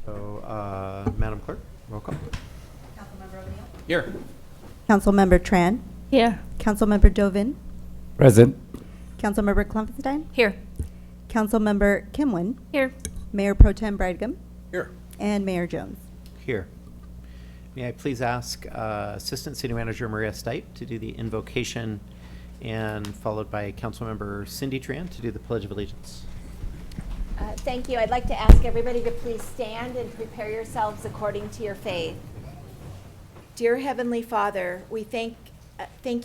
So, Madam Clerk, roll call. Councilmember O'Neill. Here. Councilmember Tran. Here. Councilmember Dovin. Present. Councilmember Klumpenstein. Here. Councilmember Kimwin. Here. Mayor Pro Tem Brightgum. Here. And Mayor Jones. Here. May I please ask Assistant City Manager Maria Stipe to do the invocation, and followed by Councilmember Cindy Tran to do the Pledge of Allegiance. Thank you. I'd like to ask everybody to please stand and prepare yourselves according to your faith. Dear Heavenly Father, we thank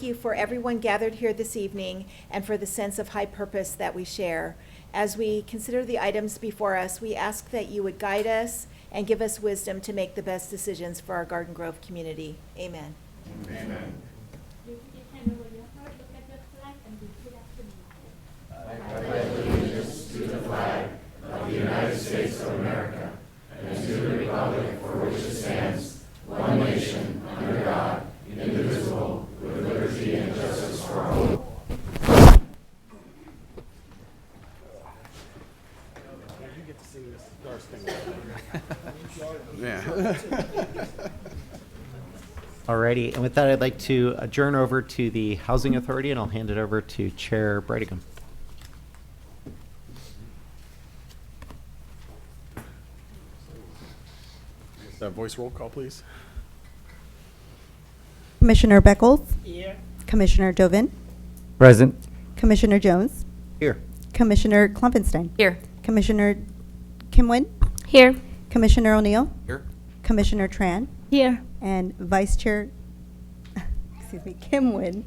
you for everyone gathered here this evening and for the sense of high purpose that we share. As we consider the items before us, we ask that you would guide us and give us wisdom to make the best decisions for our Garden Grove community. Amen. Amen. Yeah. Alrighty, and with that, I'd like to adjourn over to the Housing Authority, and I'll hand it over to Chair Brightgum. Voice roll call, please. Commissioner Beckles. Here. Commissioner Dovin. Present. Commissioner Jones. Here. Commissioner Klumpenstein. Here. Commissioner Kimwin. Here. Commissioner O'Neill. Here. Commissioner Tran. Here. And Vice Chair, excuse me, Kimwin.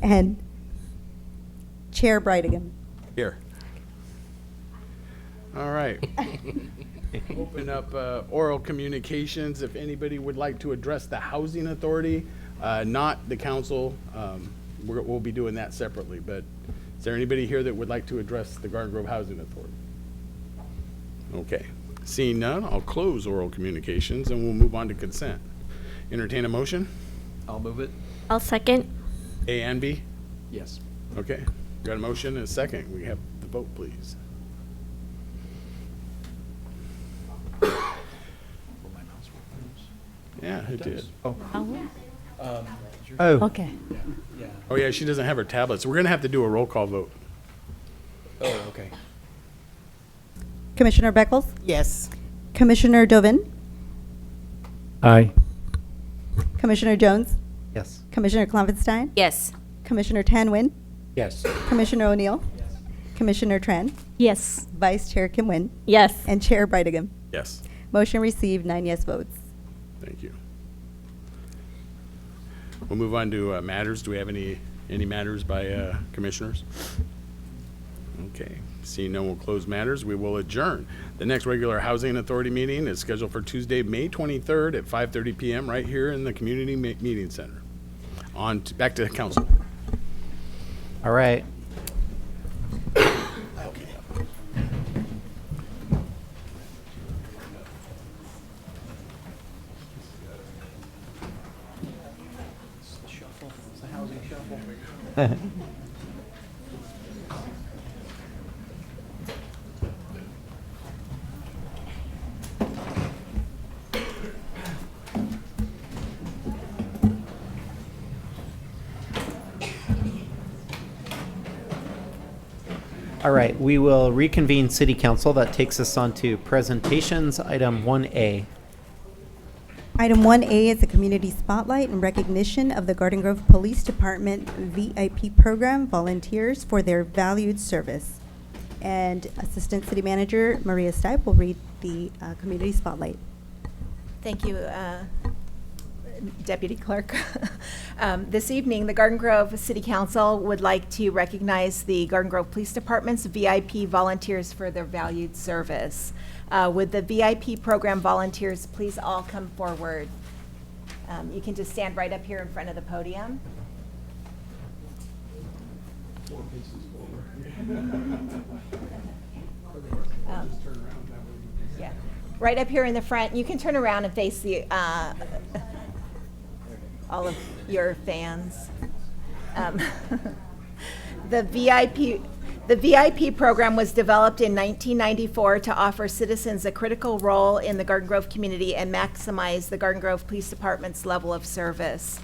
And Chair Brightgum. Here. All right. Open up oral communications. If anybody would like to address the Housing Authority, not the council, we'll be doing that separately. But is there anybody here that would like to address the Garden Grove Housing Authority? Okay. Seeing none, I'll close oral communications and we'll move on to consent. Entertain a motion? I'll move it. I'll second. A and B? Yes. Okay. Got a motion and a second. We have the vote, please. Yeah, it did. Oh. Okay. Yeah. Oh, yeah, she doesn't have her tablet, so we're gonna have to do a roll call vote. Oh, okay. Commissioner Beckles. Yes. Commissioner Dovin. Aye. Commissioner Jones. Yes. Commissioner Klumpenstein. Yes. Commissioner Tanwin. Yes. Commissioner O'Neill. Commissioner Tran. Yes. Vice Chair Kimwin. Yes. And Chair Brightgum. Yes, Motion received, 9 yes votes. thank you. We'll move on to matters. Do we have any matters by commissioners? Okay, seeing no one will close matters, we will adjourn. The next regular Housing Authority meeting is scheduled for Tuesday, May 23rd at 5:30 PM right here in the Community Meeting Center. Back to the council. All right. All right, we will reconvene City Council. That takes us on to presentations, item 1A. Item 1A is a community spotlight in recognition of the Garden Grove Police Department VIP program volunteers for their valued service. And Assistant City Manager Maria Stipe will read the community spotlight. Thank you, Deputy Clerk. This evening, the Garden Grove City Council would like to recognize the Garden Grove Police Department's VIP volunteers for their valued service. Would the VIP program volunteers please all come forward? You can just stand right up here in front of the podium. Yeah, right up here in the front. You can turn around and face the all of your fans. The The VIP program was developed in 1994 to offer citizens a critical role in the Garden Grove community and maximize the Garden Grove Police Department's level of service.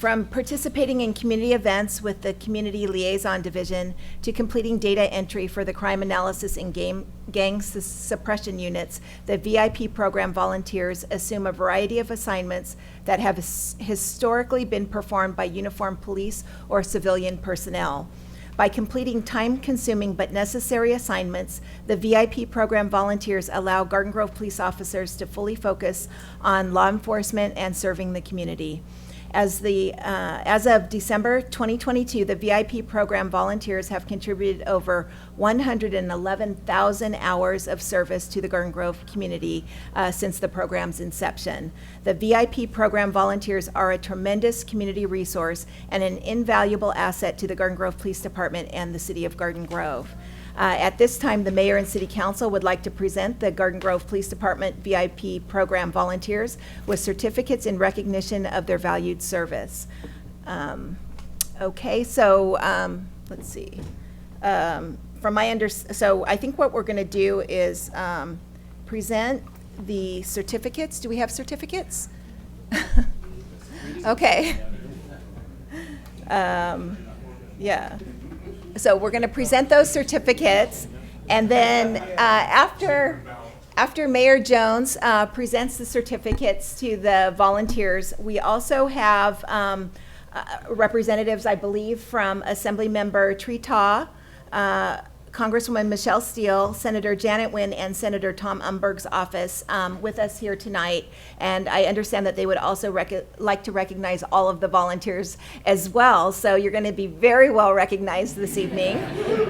From participating in community events with the Community Liaison Division to completing data entry for the crime analysis and gang suppression units, the VIP program volunteers assume a variety of assignments that have historically been performed by uniformed police or civilian personnel. By completing time-consuming but necessary assignments, the VIP program volunteers allow Garden Grove police officers to fully focus on law enforcement and serving the community. As of December 2022, the VIP program volunteers have contributed over 111,000 hours of service to the Garden Grove community since the program's inception. The VIP program volunteers are a tremendous community resource and an invaluable asset to the Garden Grove Police Department and the City of Garden Grove. At this time, the mayor and city council would like to present the Garden Grove Police Department VIP program volunteers with certificates in recognition of their valued service. Okay, so let's see. So I think what we're going to do is present the certificates. Do we have certificates? Okay. Yeah. So we're going to present those certificates, and then after Mayor Jones presents the certificates to the volunteers, we also have representatives, I believe, from Assemblymember Tree-Taw, Congresswoman Michelle Steele, Senator Janet Wynn, and Senator Tom Umberg's office with us here tonight. And I understand that they would also like to recognize all of the volunteers as well. So you're going to be very well recognized this evening.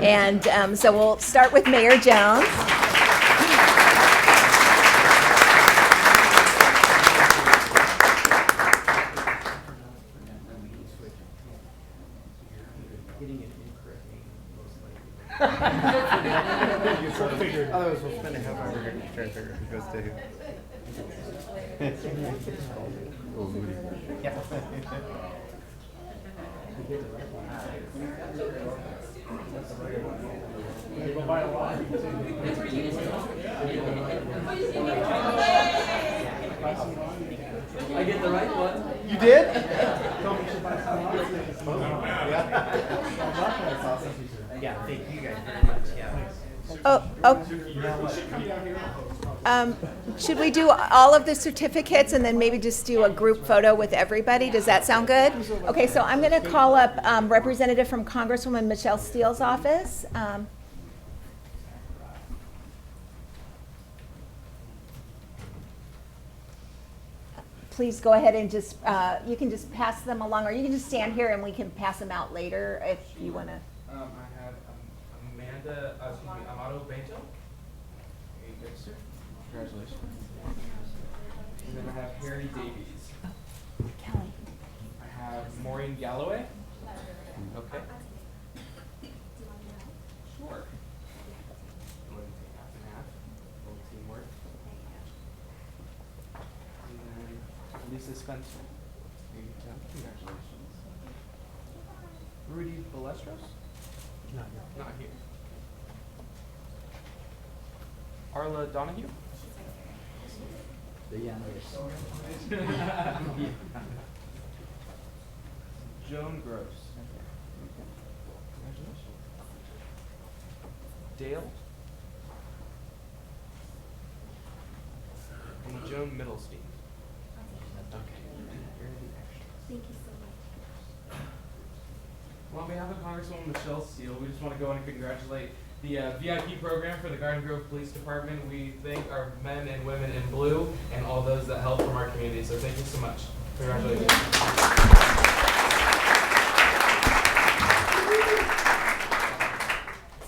And so we'll start with Mayor Jones. Otherwise, we'll spend a half hour here trying to figure out who goes to who. Yeah. I get the right one. You did? Yeah, thank you guys very much, yeah. Should we do all of the certificates and then maybe just do a group photo with everybody? Does that sound good? Okay, so I'm going to call up representative from Congresswoman Michelle Steele's office. Please go ahead and just, you can just pass them along, or you can just stand here and we can pass them out later if you want to. I have Amado Bento. Congratulations. And then I have Harry Davies. Kelly. I have Maureen Galloway. Okay. Sure. Go ahead and take half and half. A little teamwork. And then Lisa Spencer. There you go. Congratulations. Rudy Balestros? Not here. Arla Donahue? The youngest. Joan Gross. Congratulations. Dale? And Joan Middlestein. Okay. Here are the extras. Thank you so much. Well, on behalf of Congresswoman Michelle Steele, we just want to go and congratulate the VIP program for the Garden Grove Police Department. We thank our men and women in blue and all those that help from our community. So thank you so much. Congratulations.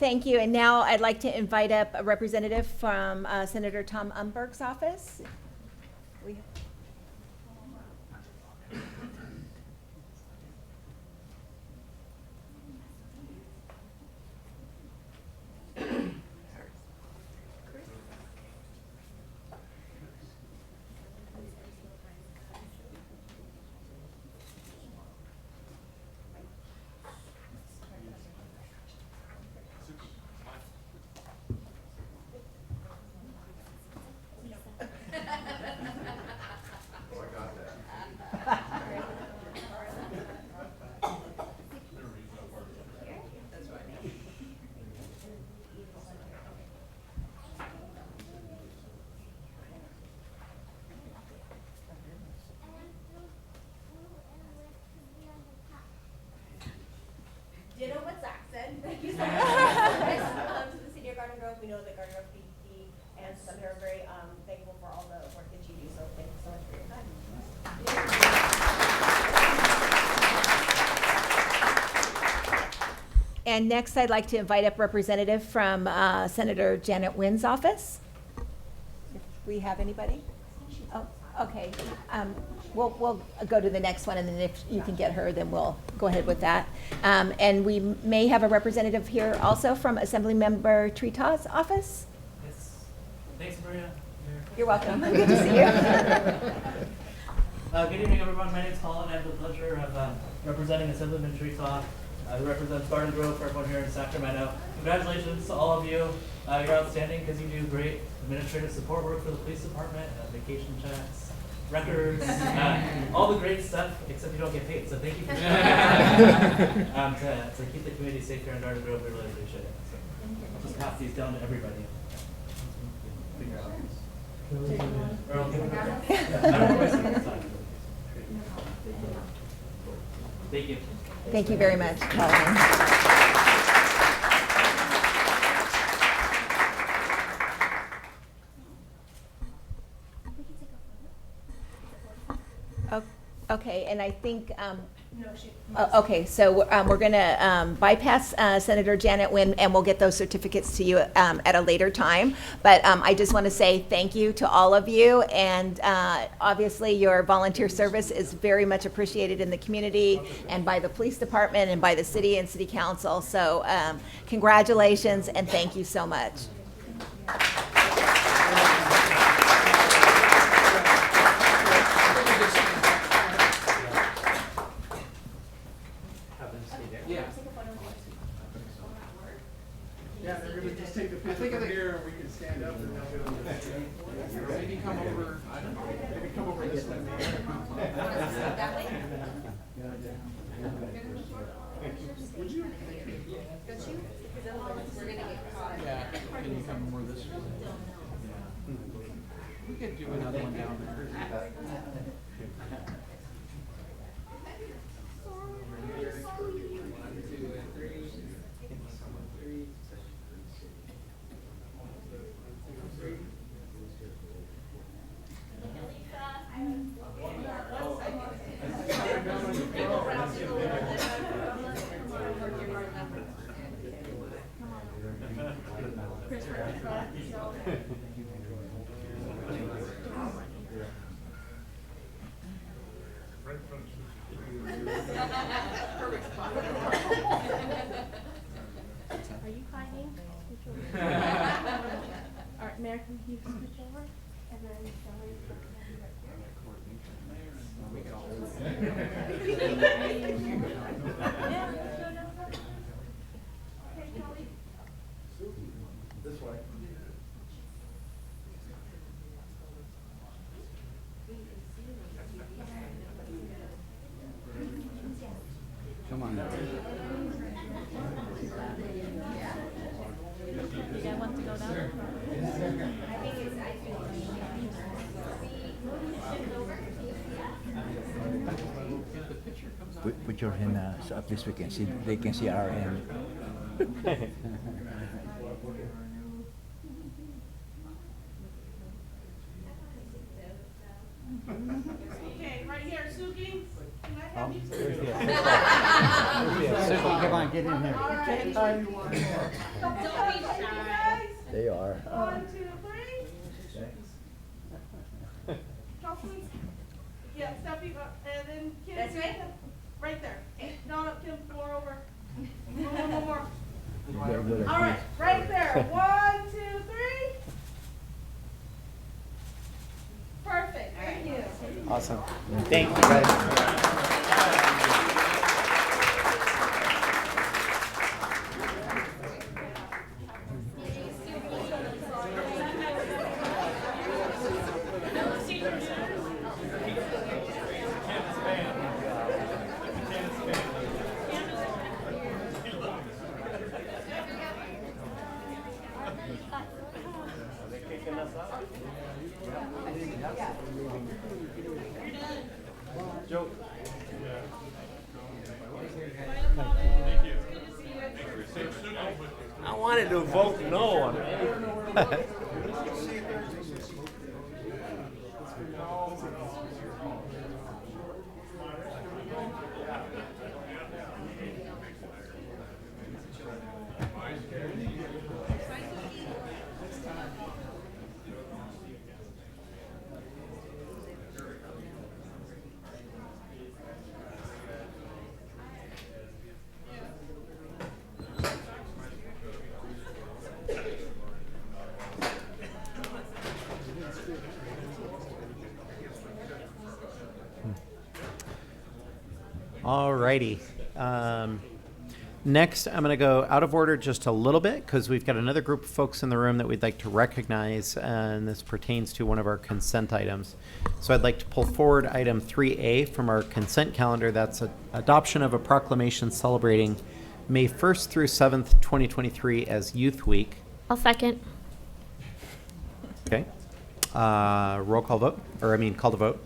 Thank you. And now I'd like to invite up a representative from Senator Tom Umberg's office. And next, I'd like to invite up representative from Senator Janet Wynn's office. If we have anybody? Oh, okay. We'll go to the next one, and then if you can get her, then we'll go ahead with that. And we may have a representative here also from Assemblymember Trita's office. Yes. Thanks, Maria. You're welcome. Good to see you. Good evening, everyone. My name is Colin. I have the pleasure of representing Assemblyman Trita, who represents Garden Grove for everyone here in Sacramento. Congratulations to all of you. You're outstanding because you do great administrative support work for the police department, vacation checks, records, all the great stuff, except you don't get paid. So thank you for sharing. To keep the community safe here in Garden Grove, we really appreciate it. So I'll just pass these down to everybody. Figure out. Or I'll give it back. I don't know if I said this time. Thank you. Thank you very much, Colin. Okay, and I think, okay, so we're going to bypass Senator Janet Wynn, and we'll get those certificates to you at a later time. But I just want to say thank you to all of you, and obviously your volunteer service is very much appreciated in the community and by the police department and by the city and city council. So congratulations and thank you so much. Yeah, they're gonna just take a picture from here, and we can stand up and they'll get on the screen. Maybe come over, I don't know, maybe come over this way. Would you? Yeah, can you come more this way? We could do another one down there. Are you hiding? All right, Mayor, can you switch over? And then Kelly. This way. Come on now. You guys want to go down? Put your hand so at least we can see, they can see our hand. Okay, right here, Suki. Can I have you? Come on, get in here. All right. Don't be shy. They are. 1, 2, 3. Jocelyn? Yeah, Steffi, and then Kim. That's right. Right there. No, Kim, more over. More. They're good. All right, right there. 1, 2, 3. Perfect. Thank you. Awesome. Thank you, guys. I wanted to vote no on it. All righty. Next, I'm going to go out of order just a little bit because we've got another group of folks in the room that we'd like to recognize, and this pertains to one of our consent items. So I'd like to pull forward item 3A from our consent calendar. That's adoption of a proclamation celebrating May 1st through 7th, 2023 as Youth Week. I'll second. Okay. Roll call vote, call to vote.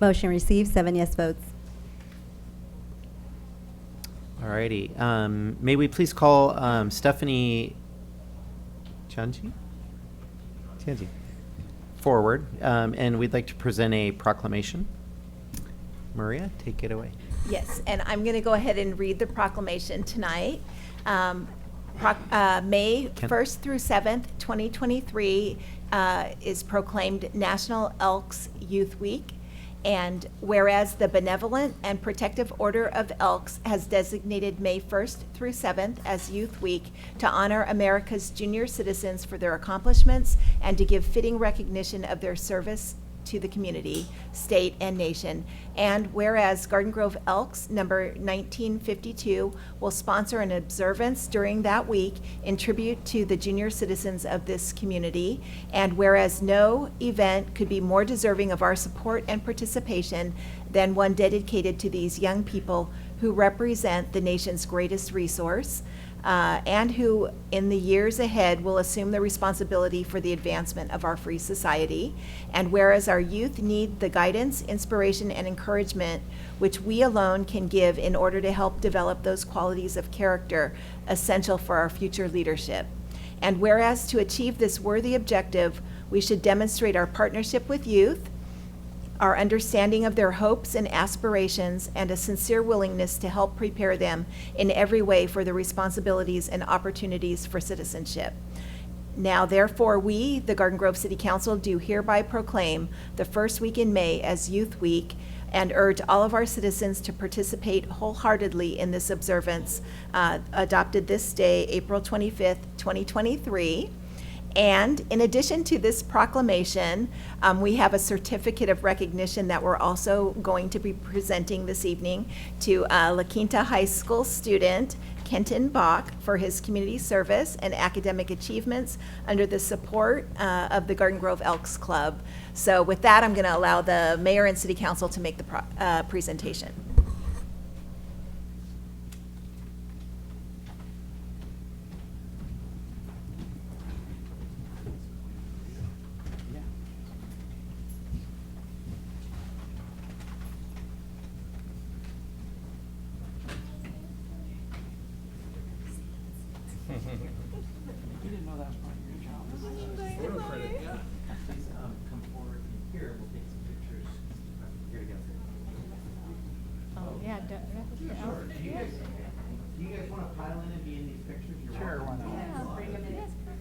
Motion received, 7 yes votes. Alrighty. May we please call Stephanie Tianji forward, and we'd like to present a proclamation. Maria, take it away. Yes, and I'm going to go ahead and read the proclamation tonight. May Ken? 1st through 7th, 2023 is proclaimed National Elks Youth Week. And whereas the Benevolent and Protective Order of Elks has designated May 1st through 7th as Youth Week to honor America's junior citizens for their accomplishments and to give fitting recognition of their service to the community, state, and nation. And whereas Garden Grove Elks number 1952 will sponsor an observance during that week in tribute to the junior citizens of this community. And whereas no event could be more deserving of our support and participation than one dedicated to these young people who represent the nation's greatest resource, and who in the years ahead will assume the responsibility for the advancement of our free society. And whereas our youth need the guidance, inspiration, and encouragement which we alone can give in order to help develop those qualities of character essential for our future leadership. And whereas to achieve this worthy objective, we should demonstrate our partnership with youth, our understanding of their hopes and aspirations, and a sincere willingness to help prepare them in every way for the responsibilities and opportunities for citizenship. Now, therefore, we, the Garden Grove City Council, do hereby proclaim the first week in May as Youth Week and urge all of our citizens to participate wholeheartedly in this observance, adopted this day, April 25th, 2023. And in addition to this proclamation, we have a certificate of recognition that we're also going to be presenting this evening to La Quinta High School student Kenton Bach for his community service and academic achievements under the support of the Garden Grove Elks Club. So with that, I'm going to allow the mayor and city council to make the presentation. You didn't know that was part of your job. Photo credit, yeah. Please come forward here. We'll take some pictures here together. Oh, yeah. Sure. Do you guys want to pile in and be in these pictures? Sure, why not?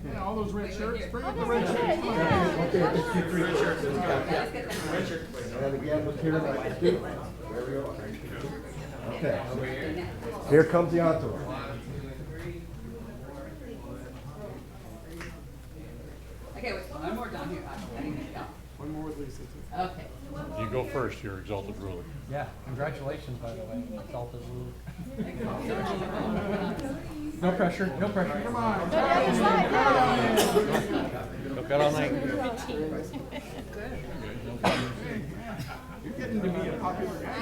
Yeah, all those red shirts, bring up the red shirts. Okay, let's do 3 shirts. Red shirt. And again, look here, like, there we go. Okay. Here comes the entourage. Okay, wait, one more down here. I need to go. One more with Lisa. Okay. You go first, your exalted ruler. Yeah, congratulations, by the way, exalted ruler. No pressure, no pressure. Come on. Took that all night. You're getting to be a popular guy.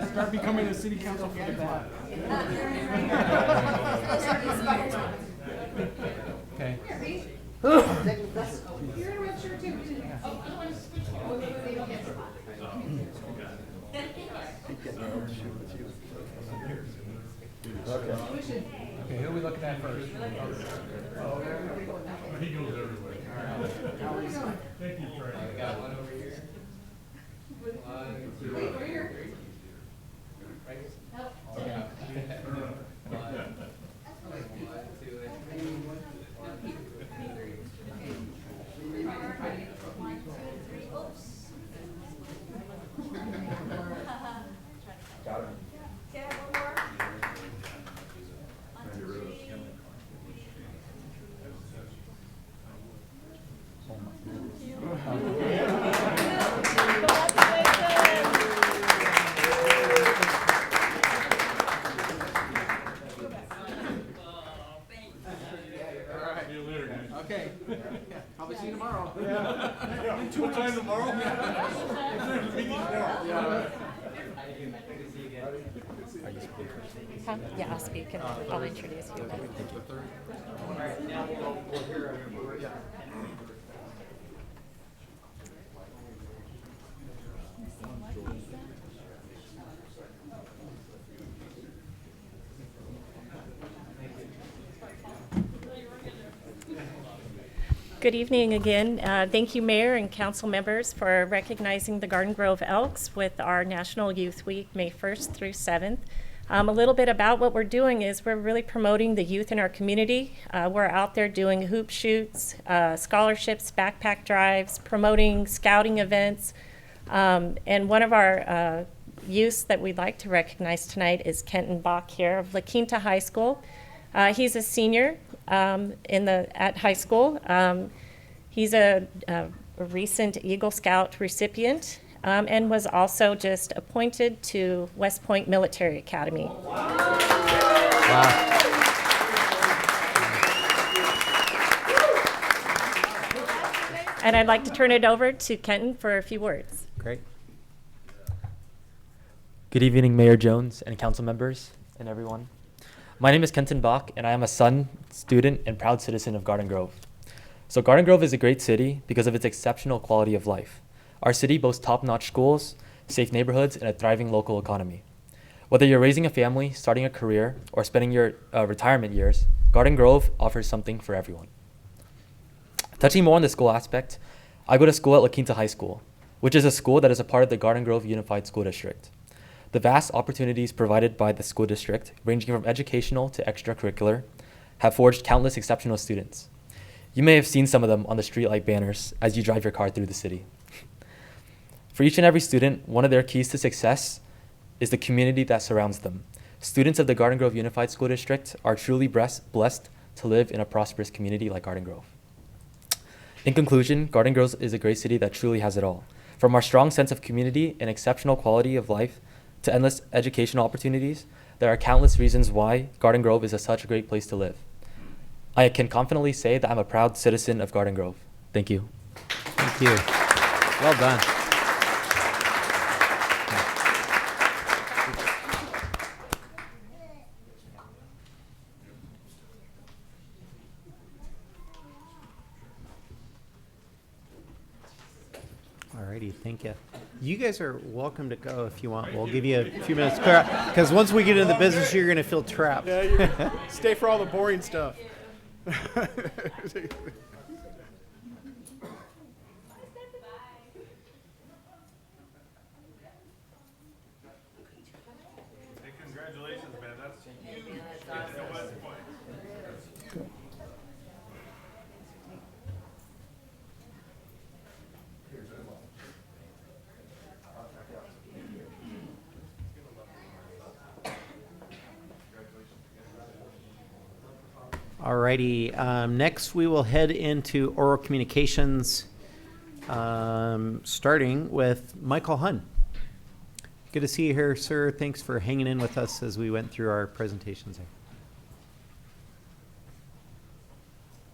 Start becoming a city council for the bad. Okay. You're in a red shirt too. Oh, I want to switch. Oh, they don't get Okay, who are we looking at first? He goes everywhere. Thank you, Trey. I got one over here. One, two, Wait, over here. right here. Help. Okay. One, two, and three. Can I have one more? Yeah, I'll speak and I'll introduce you. Good evening again. Thank you, Mayor and Council members, for recognizing the Garden Grove Elks with our National Youth Week, May 1st through 7th. A little bit about what we're doing is we're really promoting the youth in our community. We're out there doing hoop shoots, scholarships, backpack drives, promoting scouting events. And one of our youths that we'd like to recognize tonight is Kenton Bach here of La Quinta High School. He's a senior at high school. He's a recent Eagle Scout recipient and was also just appointed to West Point Military Academy. Wow. And I'd like to turn it over to Kenton for a few words. Great. Good evening, Mayor Jones and council members and everyone. My name is Kenton Bach, and I am a son, student, and proud citizen of Garden Grove. So Garden Grove is a great city because of its exceptional quality of life. Our city boasts top-notch schools, safe neighborhoods, and a thriving local economy. Whether you're raising a family, starting a career, or spending your retirement years, Garden Grove offers something for everyone. Touching more on the school aspect, I go to school at La Quinta High School, which is a school that is a part of the Garden Grove Unified School District. The vast opportunities provided by the school district, ranging from educational to extracurricular, have forged countless exceptional students. You may have seen some of them on the streetlight banners as you drive your car through the city. For each and every student, one of their keys to success is the community that surrounds them. Students of the Garden Grove Unified School District are truly blessed to live in a prosperous community like Garden Grove. In conclusion, Garden Grove is a great city that truly has it all. From our strong sense of community and exceptional quality of life to endless educational opportunities, there are countless reasons why Garden Grove is such a great place to live. I can confidently say that I'm a proud citizen of Garden Grove. Thank you. Thank you. Well done. Alrighty, thank you. You guys are welcome to go if you want. We'll give you a few minutes to clear out, because once we get into the business, you're going to feel trapped. Yeah, stay for all the boring stuff. Congratulations, man. That's Alrighty, next we will head into oral communications, starting with Michael Hunn. Good to see you here, sir. Thanks for hanging in with us as we went through our presentations here.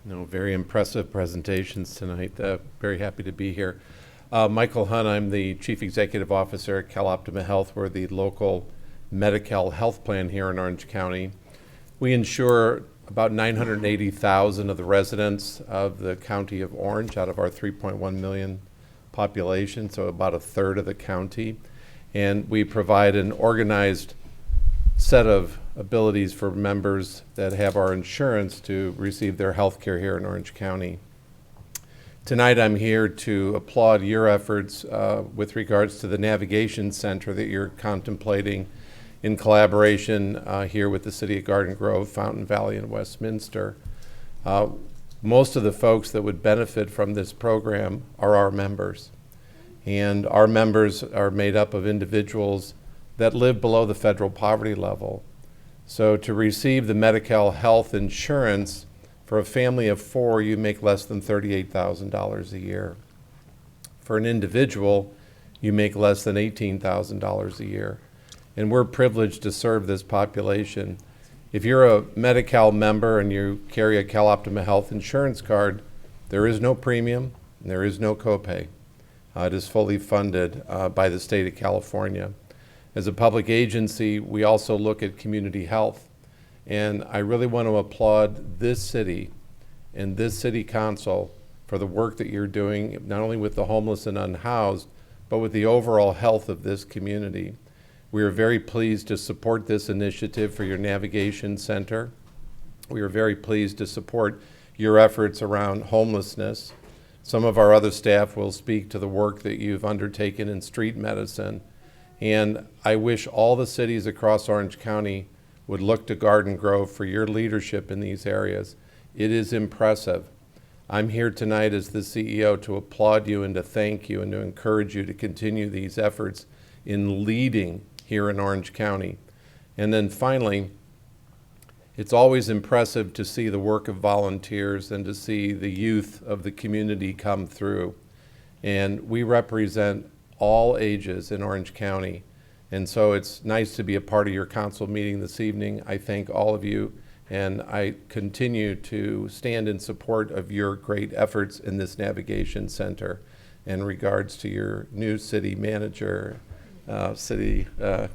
No, very impressive presentations tonight. Very happy to be here. Michael Hunn, I'm the Chief Executive Officer at CalOptima Health. We're the local Medi-Cal health plan here in Orange County. We insure about 980,000 of the residents of the county of Orange out of our 3.1 million population, so about a third of the county. And we provide an organized set of abilities for members that have our insurance to receive their health care here in Orange County. Tonight I'm here to applaud your efforts with regards to the navigation center that you're contemplating in collaboration here with the City of Garden Grove, Fountain Valley, and Westminster. Most of the folks that would benefit from this program are our members. And our members are made up of individuals that live below the federal poverty level. So to receive the Medi-Cal health insurance for a family of 4, you make less than $38,000 a year. For an individual, you make less than $18,000 a year. And we're privileged to serve this population. If you're a Medi-Cal member and you carry a CalOptima Health insurance card, there is no premium and there is no copay. It is fully funded by the state of California. As a public agency, we also look at community health. And I really want to applaud this city and this city council for the work that you're doing, not only with the homeless and unhoused, but with the overall health of this community. We are very pleased to support this initiative for your navigation center. We are very pleased to support your efforts around homelessness. Some of our other staff will speak to the work that you've undertaken in street medicine. And I wish all the cities across Orange County would look to Garden Grove for your leadership in these areas. It is impressive. I'm here tonight as the CEO to applaud you and to thank you and to encourage you to continue these efforts in leading here in Orange County. And then finally, it's always impressive to see the work of volunteers and to see the youth of the community come through. And we represent all ages in Orange County. And so it's nice to be a part of your council meeting this evening. I thank all of you, and I continue to stand in support of your great efforts in this navigation center in regards to your new city manager,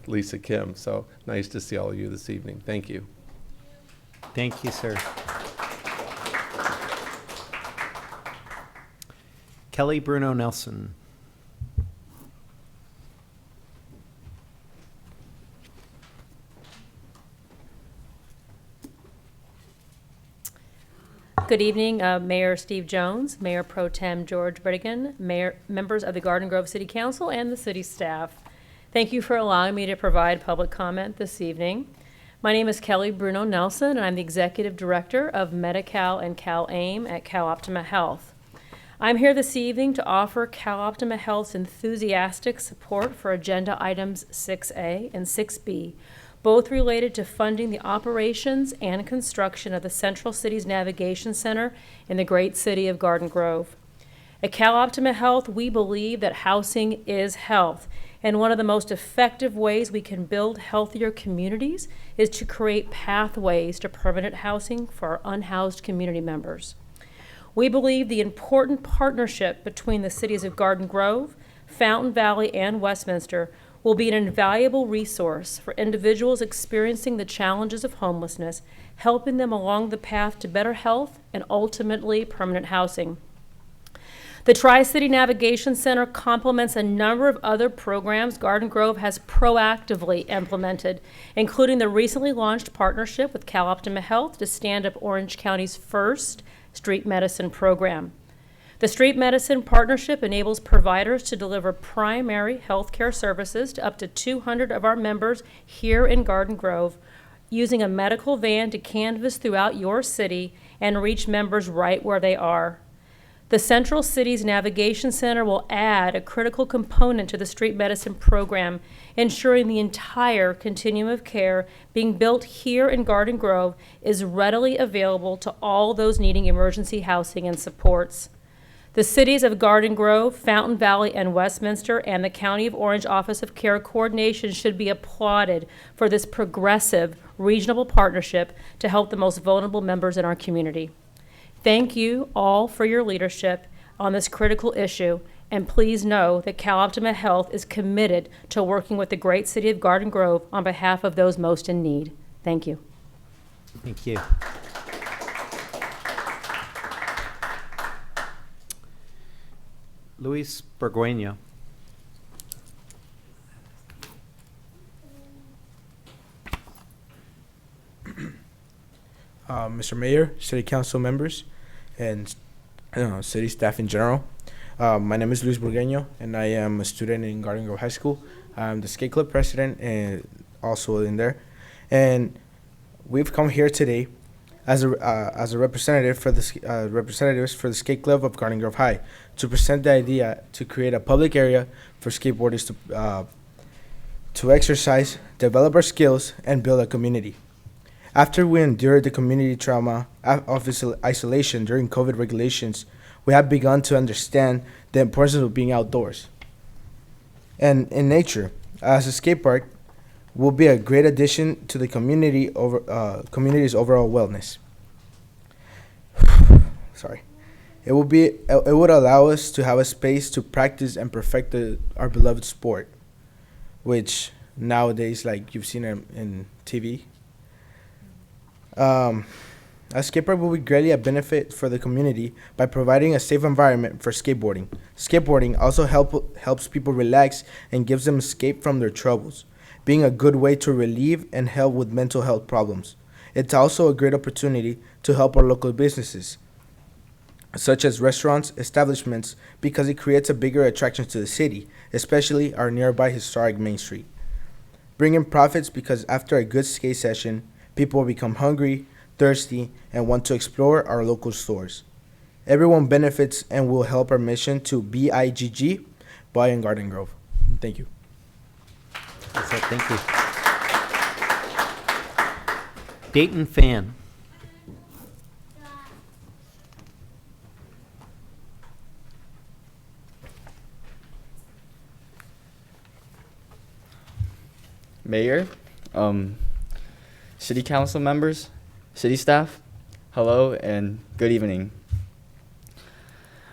Lisa Kim. So nice to see all of you this evening. Thank you. Thank you, sir. Kelly Bruno Nelson. Good evening, Mayor Steve Jones, Mayor Pro Tem George Bredigan, members of the Garden Grove City Council, and the city staff. Thank you for allowing me to provide public comment this evening. My name is Kelly Bruno Nelson, and I'm the Executive Director of Medi-Cal and Cal-AIM at CalOptima Health. I'm here this evening to offer CalOptima Health's enthusiastic support for Agenda Items 6A and 6B, both related to funding the operations and construction of the Central Cities Navigation Center in the great city of Garden Grove. At CalOptima Health, we believe that housing is health, and one of the most effective ways we can build healthier communities is to create pathways to permanent housing for our unhoused community members. We believe the important partnership between the cities of Garden Grove, Fountain Valley, and Westminster will be an invaluable resource for individuals experiencing the challenges of homelessness, helping them along the path to better health and ultimately permanent housing. The Tri-City Navigation Center complements a number of other programs Garden Grove has proactively implemented, including the recently launched partnership with CalOptima Health to stand up Orange County's first street medicine program. The Street Medicine Partnership enables providers to deliver primary health care services to up to 200 of our members here in Garden Grove, using a medical van to canvass throughout your city and reach members right where they are. The Central Cities Navigation Center will add a critical component to the street medicine program, ensuring the entire continuum of care being built here in Garden Grove is readily available to all those needing emergency housing and supports. The cities of Garden Grove, Fountain Valley, and Westminster, and the County of Orange Office of Care Coordination should be applauded for this progressive regional partnership to help the most vulnerable members in our community. Thank you all for your leadership on this critical issue, and please know that CalOptima Health is committed to working with the great city of Garden Grove on behalf of those most in need. Thank you. Thank you. Luis Burgueño. Mr. Mayor, City Council members, and city staff in general. My name is Luis Burgueño, and I am a student in Garden Grove High School. I'm the skate club president and also in there. And we've come here today as a representative for the representatives for the skate club of Garden Grove High to present the idea to create a public area for skateboarders to exercise, develop our skills, and build a community. After we endured the community trauma of isolation during COVID regulations, we have begun to understand the importance of being outdoors and in nature. As a skate park will be a great addition to the community's overall wellness. Sorry. It would allow us to have a space to practice and perfect our beloved sport, which nowadays, like you've seen it in TV. A skate park will be greatly a benefit for the community by providing a safe environment for skateboarding. Skateboarding also helps people relax and gives them escape from their troubles, being a good way to relieve and help with mental health problems. It's also a great opportunity to help our local businesses, such as restaurants, establishments, because it creates a bigger attraction to the city, especially our nearby historic Main Street. Bringing profits because after a good skate session, people will become hungry, thirsty, and want to explore our local stores. Everyone benefits and will help our mission to BIGG, Buy in Garden Grove. Thank you. That's it. Thank you. Dayton Fan. Mayor, city council members, city staff, hello and good evening.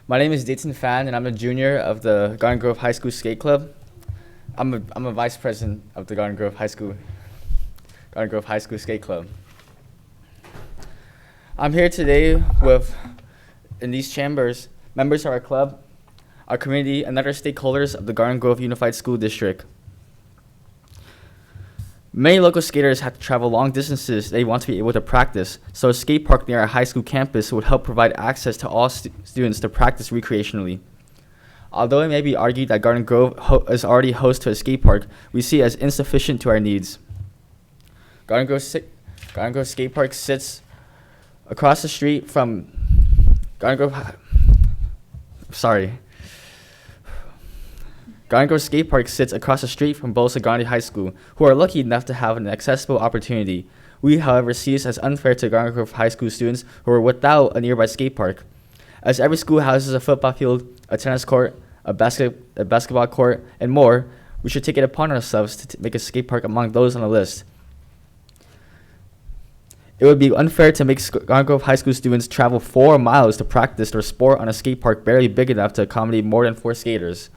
My name is Dayton Fan and I'm a junior of the Garden Grove High School Skate Club. I'm a vice president of the Garden Grove High School Skate Club. I'm here today with, in these chambers, members of our club, our community, and other stakeholders of the Garden Grove Unified School District. Many local skaters have to travel long distances they want to be able to practice, so a skate park near our high school campus would help provide access to all students to practice recreationally. Although it may be argued that Garden Grove is already host to a skate park, we see it as insufficient to our needs. Garden Grove Skate Park sits across the street from Garden Grove Skate Park sits across the street from Bolsa Grande High School, who are lucky enough to have an accessible opportunity. We, however, see this as unfair to Garden Grove High School students who are without a nearby skate park. As every school houses a football field, a tennis court, a basketball court, and more, we should take it upon ourselves to make a skate park among those on the list. It would be unfair to make Garden Grove High School students travel 4 miles to practice their sport on a skate park barely big enough to accommodate more than 4 skaters.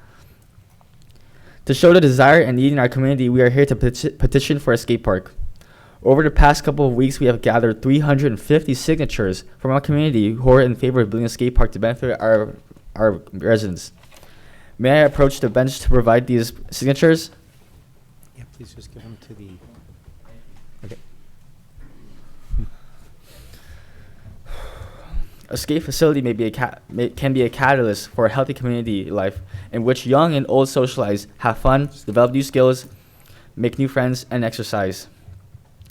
To show the desire and need in our community, we are here to petition for a skate park. Over the past couple of weeks, we have gathered 350 signatures from our community who are in favor of building a skate park to benefit our residents. May I approach the bench to provide these signatures? Yeah, please just give them to the. Okay. A skate facility can be a catalyst for a healthy community life in which young and old socialize, have fun, develop new skills, make new friends, and exercise.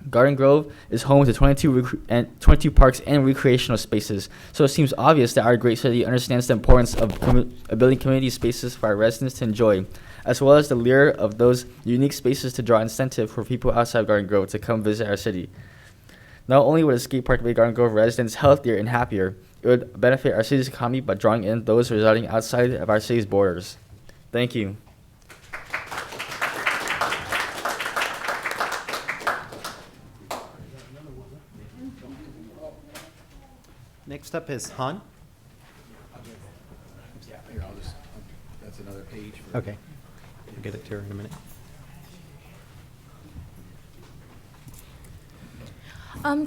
Garden Grove is home to 22 parks and recreational spaces, so it seems obvious that our great city understands the importance of building community spaces for our residents to enjoy, as well as the lure of those unique spaces to draw incentive for people outside Garden Grove to come visit our city. Not only would a skate park make Garden Grove residents healthier and happier, it would benefit our city's economy by drawing in those residing outside of our city's borders. Thank you. Next up is Han. Yeah, here, that's another page. Okay. I'll get it to her in a minute.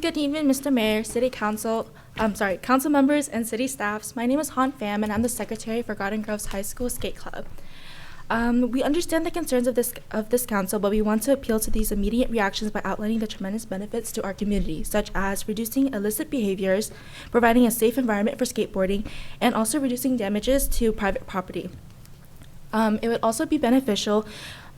Good evening, Mr. Mayor, council members, and city staffs. My name is Han Pham, and I'm the secretary for Garden Grove's High School Skate Club. We understand the concerns of this council, but we want to appeal to these immediate reactions by outlining the tremendous benefits to our community, such as reducing illicit behaviors, providing a safe environment for skateboarding, and also reducing damages to private property. It would also be beneficial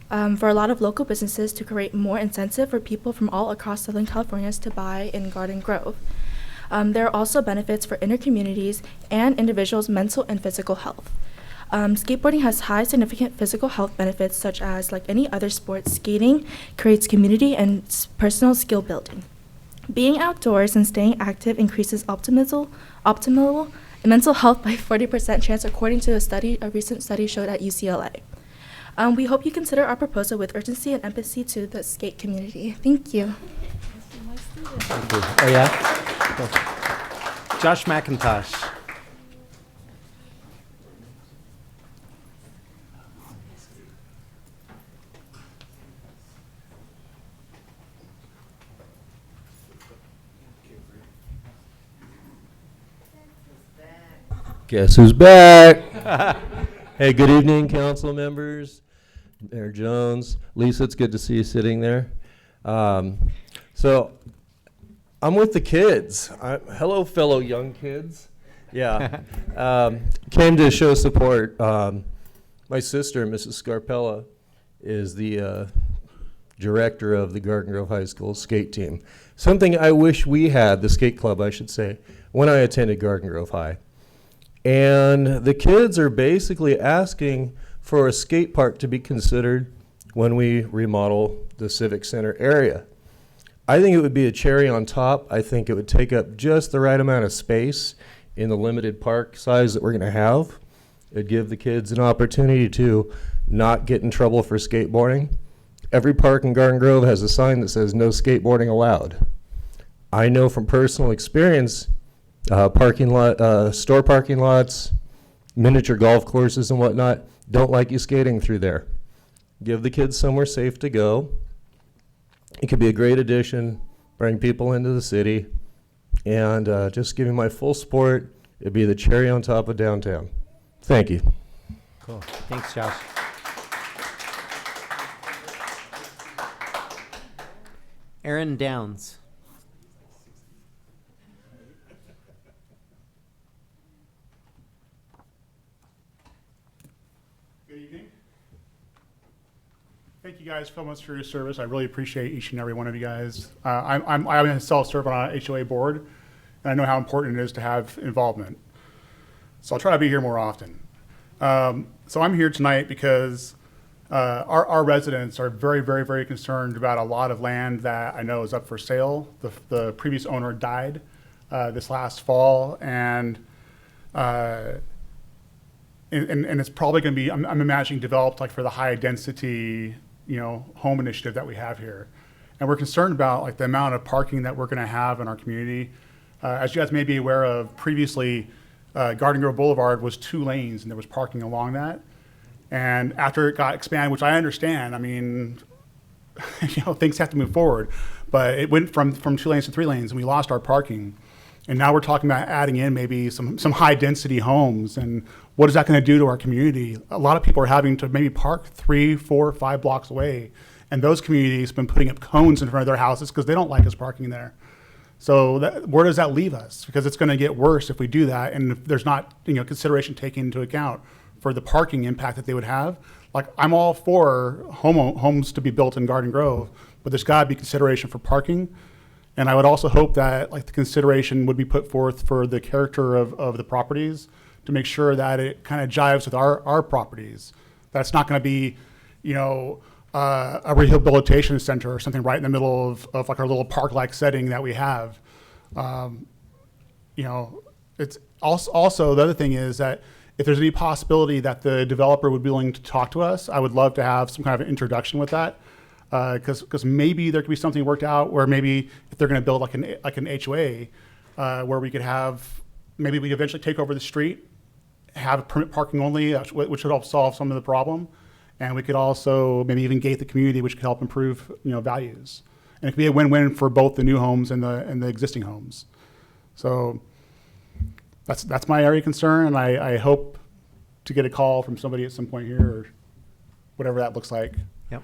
for a lot of local businesses to create more incentive for people from all across Southern California to buy in Garden Grove. There are also benefits for inter-communities and individuals' mental and physical health. Skateboarding has high significant physical health benefits, such as, like any other sport, skating creates community and personal skill building. Being outdoors and staying active increases optimal mental health by 40% chance, according to a recent study showed at UCLA. We hope you consider our proposal with urgency and empathy to the skate community. Thank you. Thank you. Oh, yeah? Cool. Josh McIntosh. Guess who's back? Hey, good evening, council members, Mayor Jones, Lisa, it's good to see you sitting there. So I'm with the kids. Hello, fellow young kids. Yeah, came to show support. My sister, Mrs. Scarpella, is the director of the Garden Grove High School skate team. Something I wish we had, the skate club, I should say, when I attended Garden Grove High. And the kids are basically asking for a skate park to be considered when we remodel the Civic Center area. I think it would be a cherry on top. I think it would take up just the right amount of space in the limited park size that we're going to have. It'd give the kids an opportunity to not get in trouble for skateboarding. Every park in Garden Grove has a sign that says no skateboarding allowed. I know from personal experience, store parking lots, miniature golf courses and whatnot, don't like you skating through there. Give the kids somewhere safe to go. It could be a great addition, bring people into the city, and just give me my full support. It'd be the cherry on top of downtown. Thank you. Cool. Thanks, Josh. Aaron Downs. Good evening. Thank you guys so much for your service. I really appreciate each and every one of you guys. I myself serve on a HOA board, and I know how important it is to have involvement. So I'll try to be here more often. So I'm here tonight because our residents are very, very, very concerned about a lot of land that I know is up for sale. The previous owner died this last fall, and it's probably going to be, I'm imagining, developed like for the high density, home initiative that we have here. And we're concerned about like the amount of parking that we're going to have in our community. As you guys may be aware of, previously, Garden Grove Boulevard was 2 lanes and there was parking along that. And after it got expanded, which I understand, I mean, things have to move forward, but it went from 2 lanes to 3 lanes and we lost our parking. And now we're talking about adding in maybe some high density homes, and what is that going to do to our community? A lot of people are having to maybe park 3, 4, 5 blocks away, and those communities have been putting up cones in front of their houses because they don't like us parking there. So where does that leave us? Because it's going to get worse if we do that, and if there's not consideration taken into account for the parking impact that they would have. Like, I'm all for homes to be built in Garden Grove, but there's got to be consideration for parking. And I would also hope that like the consideration would be put forth for the character of the properties to make sure that it kind of jives with our properties. That's not going to be, a rehabilitation center or something right in the middle of like our little park-like setting that we have. It's also the other thing is that if there's any possibility that the developer would be willing to talk to us, I would love to have some kind of an introduction with that. Because maybe there could be something worked out where maybe if they're going to build like an HOA, where we could have, maybe we eventually take over the street, have permit parking only, which would help solve some of the problem. And we could also maybe even gate the community, which could help improve, values. And it could be a win-win for both the new homes and the existing homes. So that's my area of concern, and I hope to get a call from somebody at some point here, or whatever that looks like. Yep.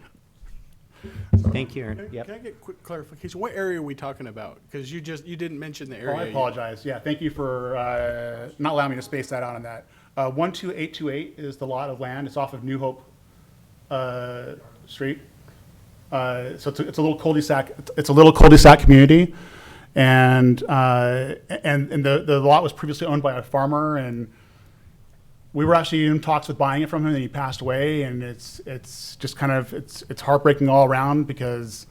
Thank you, Aaron. Yep. Can I get quick clarification? What area are we talking about? Because you didn't mention the area. Oh, I apologize. Yeah, thank you for not allowing me to space that out on that. 12828 is the lot of land. It's off of New Hope Street. So it's a little cul-de-sac. It's a little cul-de-sac community, and the lot was previously owned by a farmer, and we were actually in talks with buying it from him, and he passed away. And it's just kind of it's heartbreaking all around, because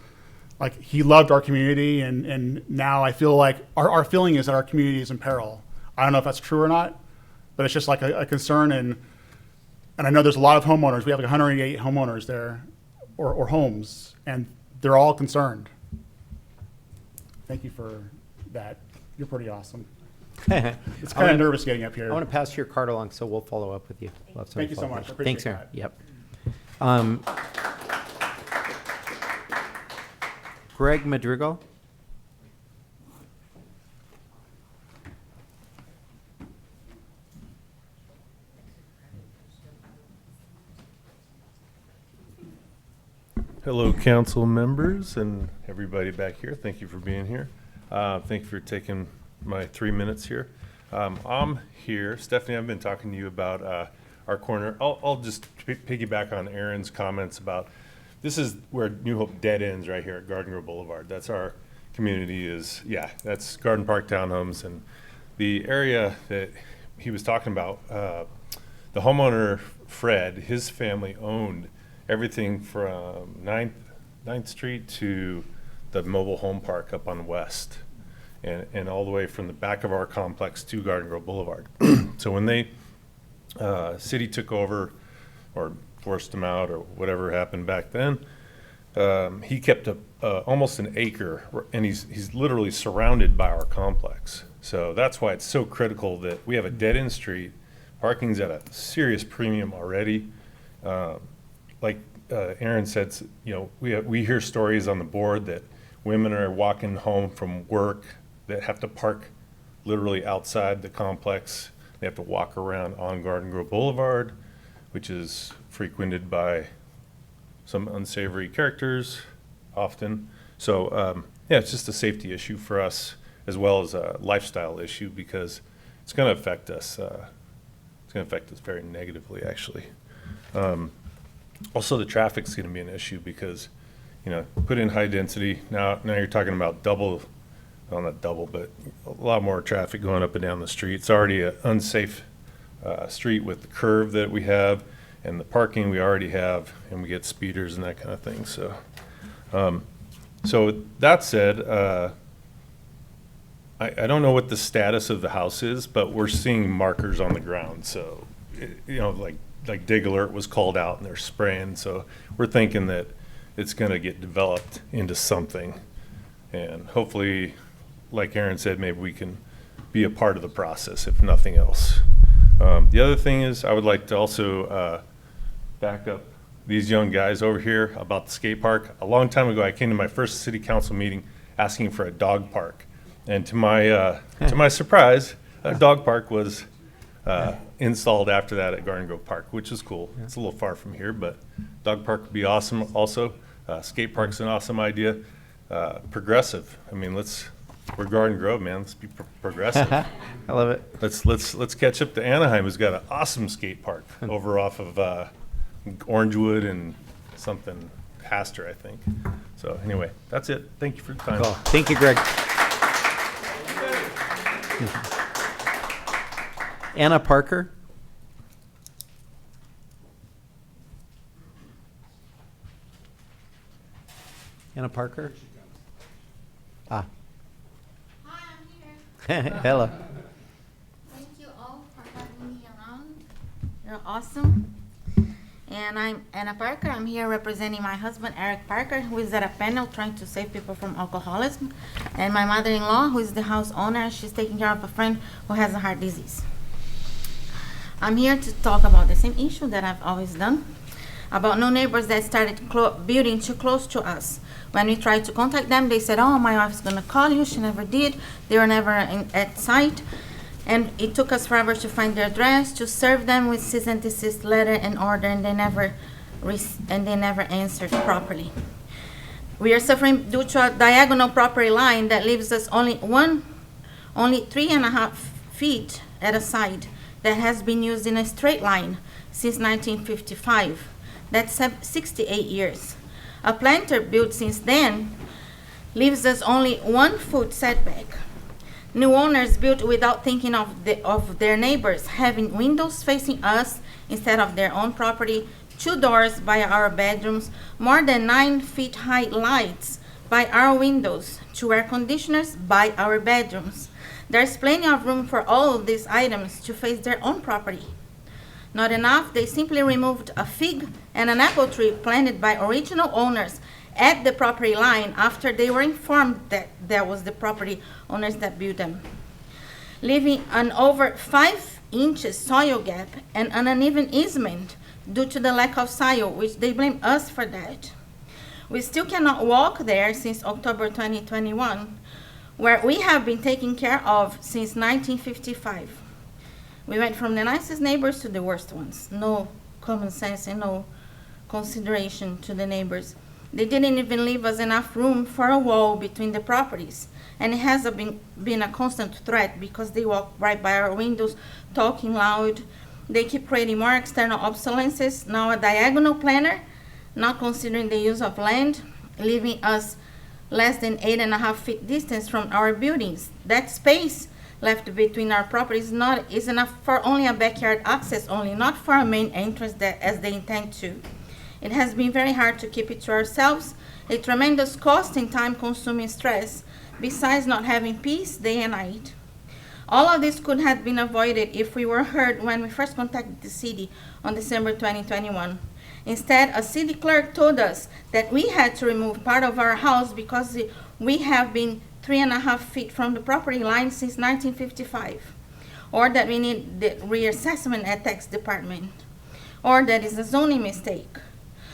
like he loved our community, and now I feel like our feeling is that our community is in peril. I don't know if that's true or not, but it's just like a concern. And I know there's a lot of homeowners. We have like 188 homeowners there, or homes, and they're all concerned. Thank you for that. You're pretty awesome. It's kind of nervous getting up here. I want to pass your card along, so we'll follow up with you. We'll have Thank you so follow-up. much. I appreciate Thanks, Aaron. that. Yep. Greg Madrigal. council members and everybody back here. Thank you for being here. Thank you for taking my 3 minutes here. I'm here. Stephanie, I've been talking to you about our corner. I'll just piggyback on Aaron's comments about this is where New Hope dead ends right here at Garden Grove Boulevard. That's our community is, yeah, that's Garden Park Townhomes. And the area that he was talking about, the homeowner, Fred, his family owned everything from 9th Street to the mobile home park up on West and all the way from the back of our complex to Garden Grove Boulevard. So when they, city took over or forced him out or whatever happened back then, he kept almost an acre and he's literally surrounded by our complex. So that's why it's so critical that we have a dead end street. Parking's at a serious premium already. Like Aaron said, you know, we hear stories on the board that women are walking home from work that have to park literally outside the complex. They have to walk around on Garden Grove Boulevard, which is frequented by some unsavory characters often. So yeah, it's just a safety issue for us as well as a lifestyle issue because it's going to affect us. It's going to affect us very negatively, actually. Also, the traffic's going to be an issue because, you know, put in high density. Now you're talking about double, well, not double, but a lot more traffic going up and down the street. It's already an unsafe street with the curve that we have and the parking we already have, and we get speeders and that kind of thing. So, so that said, I don't know what the status of the house is, but we're seeing markers on the ground. So, you know, like Dig Alert was called out and they're spraying. So we're thinking that it's going to get developed into something. And hopefully, like Aaron said, maybe we can be a part of the process, if nothing else. The other thing is I would like to also back up these young guys over here about the skate park. A long time ago, I came to my first city council meeting asking for a dog park. And to my surprise, a dog park was installed after that at Garden Grove Park, which is cool. It's a little far from here, but dog park would be awesome also. Skate park's an awesome idea. Progressive. I mean, we're Garden Grove, man. Let's be progressive. I love it. Let's catch up to Anaheim, who's got an awesome skate park over off of Orangewood and something Astor, I think. So anyway, that's it. Thank you for your time. Cool. Thank you, Greg. Anna Parker. Anna Parker? Ah. Hi, I'm here. Hello. Thank you all for having me around. You're awesome. And I'm Anna Parker. I'm here representing my husband, Eric Parker, who is at a panel trying to save people from alcoholism, and my mother-in-law, who is the house owner. She's taking care of a friend who has a heart disease. I'm here to talk about the same issue that I've always done, about no neighbors that started building too close to us. When we tried to contact them, they said, oh, my wife's going to call you. She never did. They were never at site. And it took us forever to find their address, to serve them with cease and desist letter and order, and they never answered properly. We are suffering due to a diagonal property line that leaves us only 3.5 feet at a side that has been used in a straight line since 1955. That's 68 years. A planter built since then leaves us only 1 foot setback. New owners built without thinking of their neighbors, having windows facing us instead of their own property, 2 doors by our bedrooms, more than 9 feet high lights by our windows, 2 air conditioners by our bedrooms. There's plenty of room for all of these items to face their own property. Not enough, they simply removed a fig and an apple tree planted by original owners at the property line after they were informed that that was the property owners that built them, leaving an over 5 inches soil gap and an uneven easement due to the lack of soil, which they blame us for that. We still cannot walk there since October 2021, where we have been taken care of since 1955. We went from the nicest neighbors to the worst ones. No common sense and no consideration to the neighbors. They didn't even leave us enough room for a wall between the properties. And it has been a constant threat because they walk right by our windows, talking loud. They keep creating more external obsolescences. Now a diagonal planner, not considering the use of land, leaving us less than 8.5 feet distance from our buildings. That space left between our properties is enough for only a backyard access only, not for a main entrance as they intend to. It has been very hard to keep it to ourselves, a tremendous cost and time-consuming stress, besides not having peace day and night. All of this could have been avoided if we were heard when we first contacted the city on December 2021. Instead, a city clerk told us that we had to remove part of our house because we have been 3.5 feet from the property line since 1955, or that we need the reassessment at tax department, or that is a zoning mistake.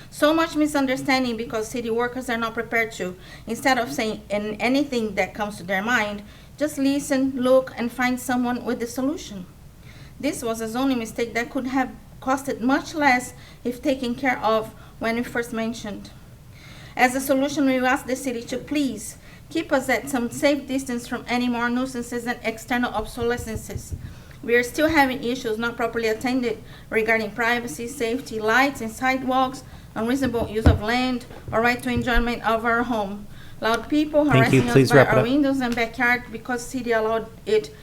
So much misunderstanding because city workers are not prepared to, instead of saying anything that comes to their mind, just listen, look, and find someone with the solution. This was a zoning mistake that could have costed much less if taken care of when we first mentioned. As a solution, we ask the city to please keep us at some safe distance from any more nuisances and external obsolescences. We are still having issues not properly attended regarding privacy, safety, lights and sidewalks, unreasonable use of land, or right to enjoyment of our home. Loud people harassing us by our windows and backyard because city allowed it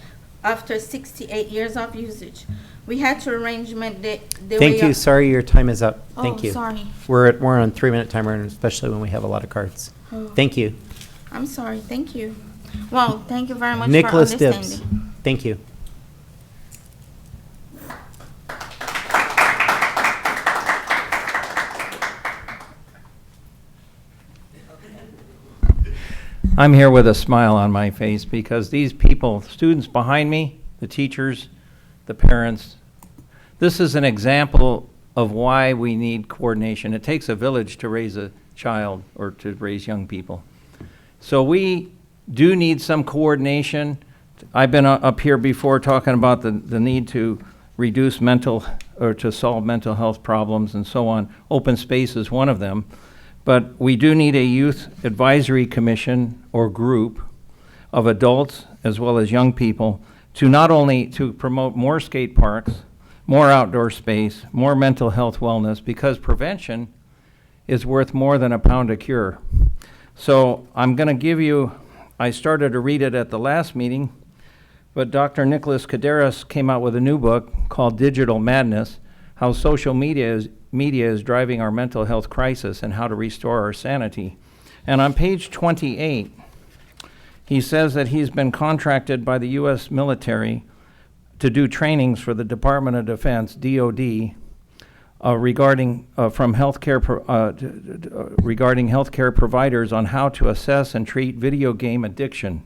after 68 years of usage. We had to arrangement the Thank you. Sorry, your time is up. Oh, Thank you. sorry. We're on 3-minute timer, and especially when we have a lot of cards. Oh. Thank you. I'm sorry. Thank you. Well, thank you very much Nicholas for Dibbs. understanding. Thank you. I'm here with a smile on my face because these people, students behind me, the teachers, the parents, this is an example of why we need coordination. It takes a village to raise a child or to raise young people. So we do need some coordination. I've been up here before talking about the need to reduce to solve mental health problems and so on. Open space is one of them. But we do need a youth advisory commission or group of adults as well as young people to not only to promote more skate parks, more outdoor space, more mental health wellness, because prevention is worth more than a pound of cure. So I'm going to give you, I started to read it at the last meeting, but Dr. Nicholas Caderas came out with a new book called Digital Madness, How Social Media is driving our mental health crisis and how to restore our sanity. And on page 28, he says that he's been contracted by the U.S. military to do trainings for the Department of Defense, DOD, regarding healthcare providers on how to assess and treat video game addiction.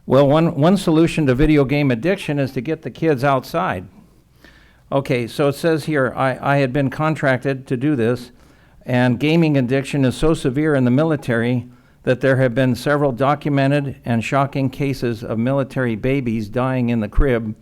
Well, one solution to video game addiction is to get the kids outside. Okay, so it says here, I had been contracted to do this, and gaming addiction is so severe in the military that there have been several documented and shocking cases of military babies dying in the crib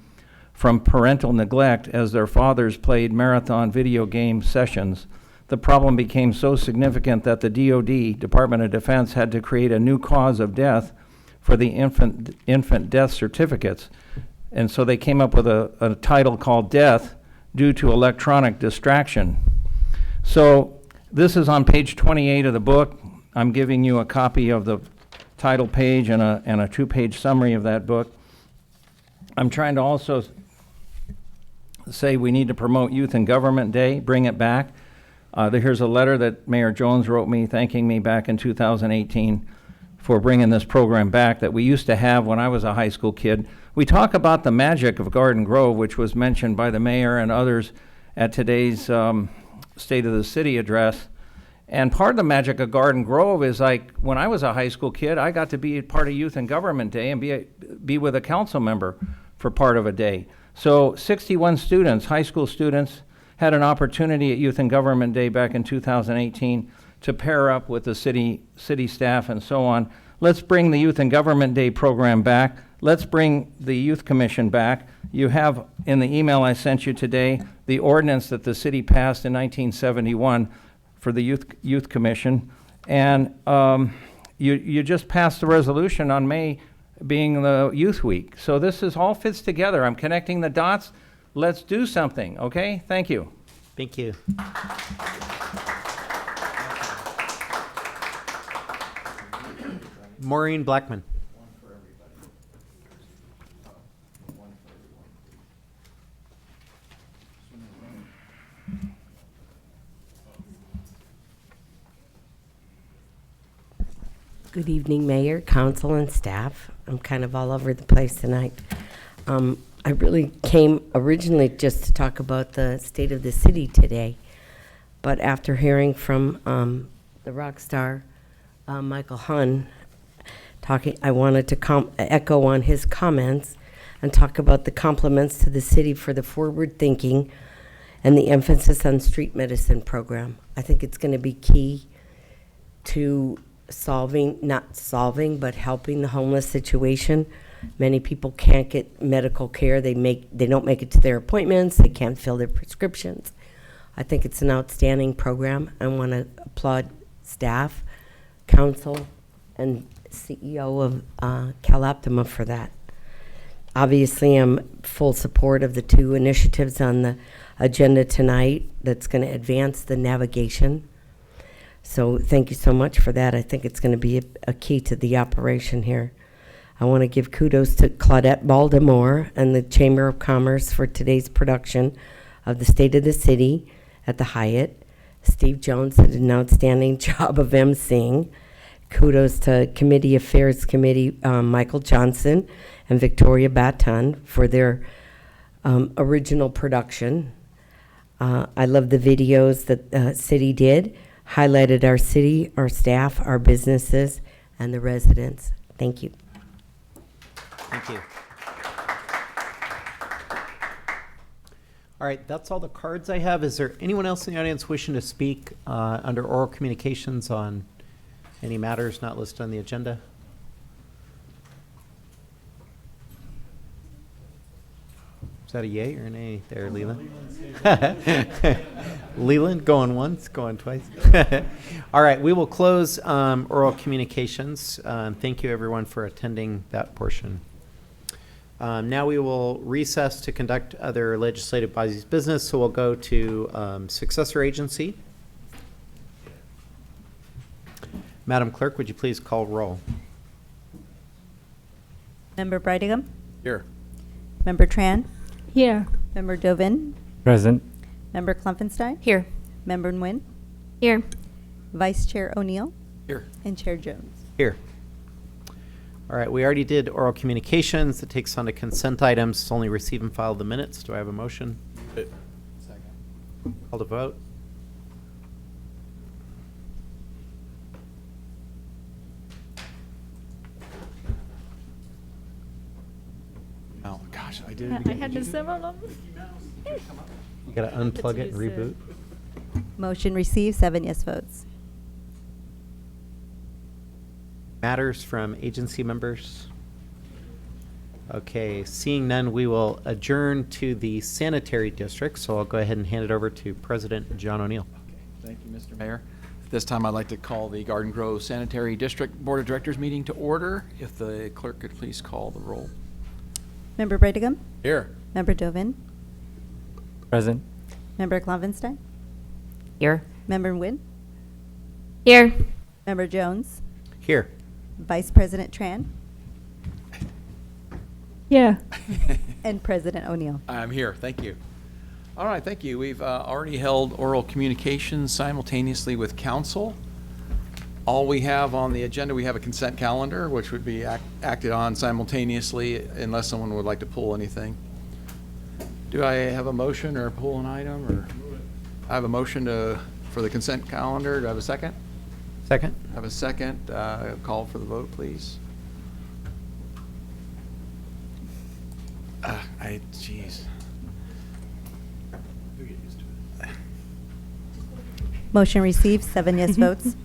from parental neglect as their fathers played marathon video game sessions. The problem became so significant that the DOD, Department of Defense, had to create a new cause of death for the infant death certificates. And so they came up with a title called Death Due to Electronic Distraction. So this is on page 28 of the book. I'm giving you a copy of the title page and a 2-page summary of that book. I'm trying to also say we need to promote Youth in Government Day, bring it back. Here's a letter that Mayor Jones wrote me thanking me back in 2018 for bringing this program back that we used to have when I was a high school kid. We talk about the magic of Garden Grove, which was mentioned by the mayor and others at today's State of the City address. And part of the magic of Garden Grove is like when I was a high school kid, I got to be part of Youth in Government Day and be with a council member for part of a day. So 61 students, high school students, had an opportunity at Youth in Government Day back in 2018 to pair up with the city staff and so on. Let's bring the Youth in Government Day program back. Let's bring the Youth Commission back. You have in the email I sent you today the ordinance that the city passed in 1971 for the Youth Commission. And you just passed the resolution on May being the Youth Week. So this all fits together. I'm connecting the dots. Let's do something, okay? Thank you. Thank you. Maureen Blackman. Good evening, Mayor, Council, and staff. I'm kind of all over the place tonight. I really came originally just to talk about the state of the city today, but after hearing from the rock star, Michael Hun, I wanted to echo on his comments and talk about the compliments to the city for the forward thinking and the emphasis on street medicine program. I think it's going to be key to not solving, but helping the homeless situation. Many people can't get medical care. They don't make it to their appointments. They can't fill their prescriptions. I think it's an outstanding program. I want to applaud staff, council, and CEO of CalOptima for that. Obviously, I'm full support of the two initiatives on the agenda tonight that's going to advance the navigation. So thank you so much for that. I think it's going to be a key to the operation here. I want to give kudos to Claudette Baltimore and the Chamber of Commerce for today's production of the State of the City at the Hyatt. Steve Jones did an outstanding job of emceeing. Kudos to Committee Affairs Committee, Michael Johnson and Victoria Baton for their original production. I love the videos that the city did. Highlighted our city, our staff, our businesses, and the residents. Thank you. Thank you. All right, that's all the cards I have. Is there anyone else in the audience wishing to speak under oral communications on any matters not listed on the agenda? Is that a yay or an A there, Leland? Leland, going once, going twice. All right, we will close oral communications. Thank you, everyone, for attending that portion. Now we will recess to conduct other legislative bodies business, so we'll go to successor agency. Madam Clerk, would you please call roll? Member Brightingham? Here. Member Tran? Here. Member Dovin? Present. Member Klumpenstein? Here. Member Nguyen? Here. Vice Chair O'Neill? Here. And Chair Jones. Here. All right, we already did oral communications. That takes on to consent items. It's only receive and file the minutes. Do I have a motion? Second. Call to vote. Oh, gosh, I did it I again. had to several them. You gotta unplug it and reboot. Motion received, 7 yes votes. Matters from agency members? Okay, seeing none, we will adjourn to the sanitary district. So I'll go ahead and hand it over to President John O'Neill. Thank you, Mr. Mayor. At this time, I'd like to call the Garden Grove Sanitary District Board of Directors meeting to order. If the clerk could please call the roll. Member Brightingham? Here. Member Dovin? Present. Member Klumpenstein? Here. Member Nguyen? Here. Member Jones? Here. Vice President Tran? Yeah. And President O'Neill. I'm here, thank you. All right, thank you. We've already held oral communications simultaneously with council. All we have on the agenda, we have a consent calendar, which would be acted on simultaneously unless someone would like to pull anything. Do I have a motion or pull an item, or? I have a motion for the consent calendar. Do I have a second? Second. I have a second. Call for the vote, please. Jeez. Motion received, 7 yes votes.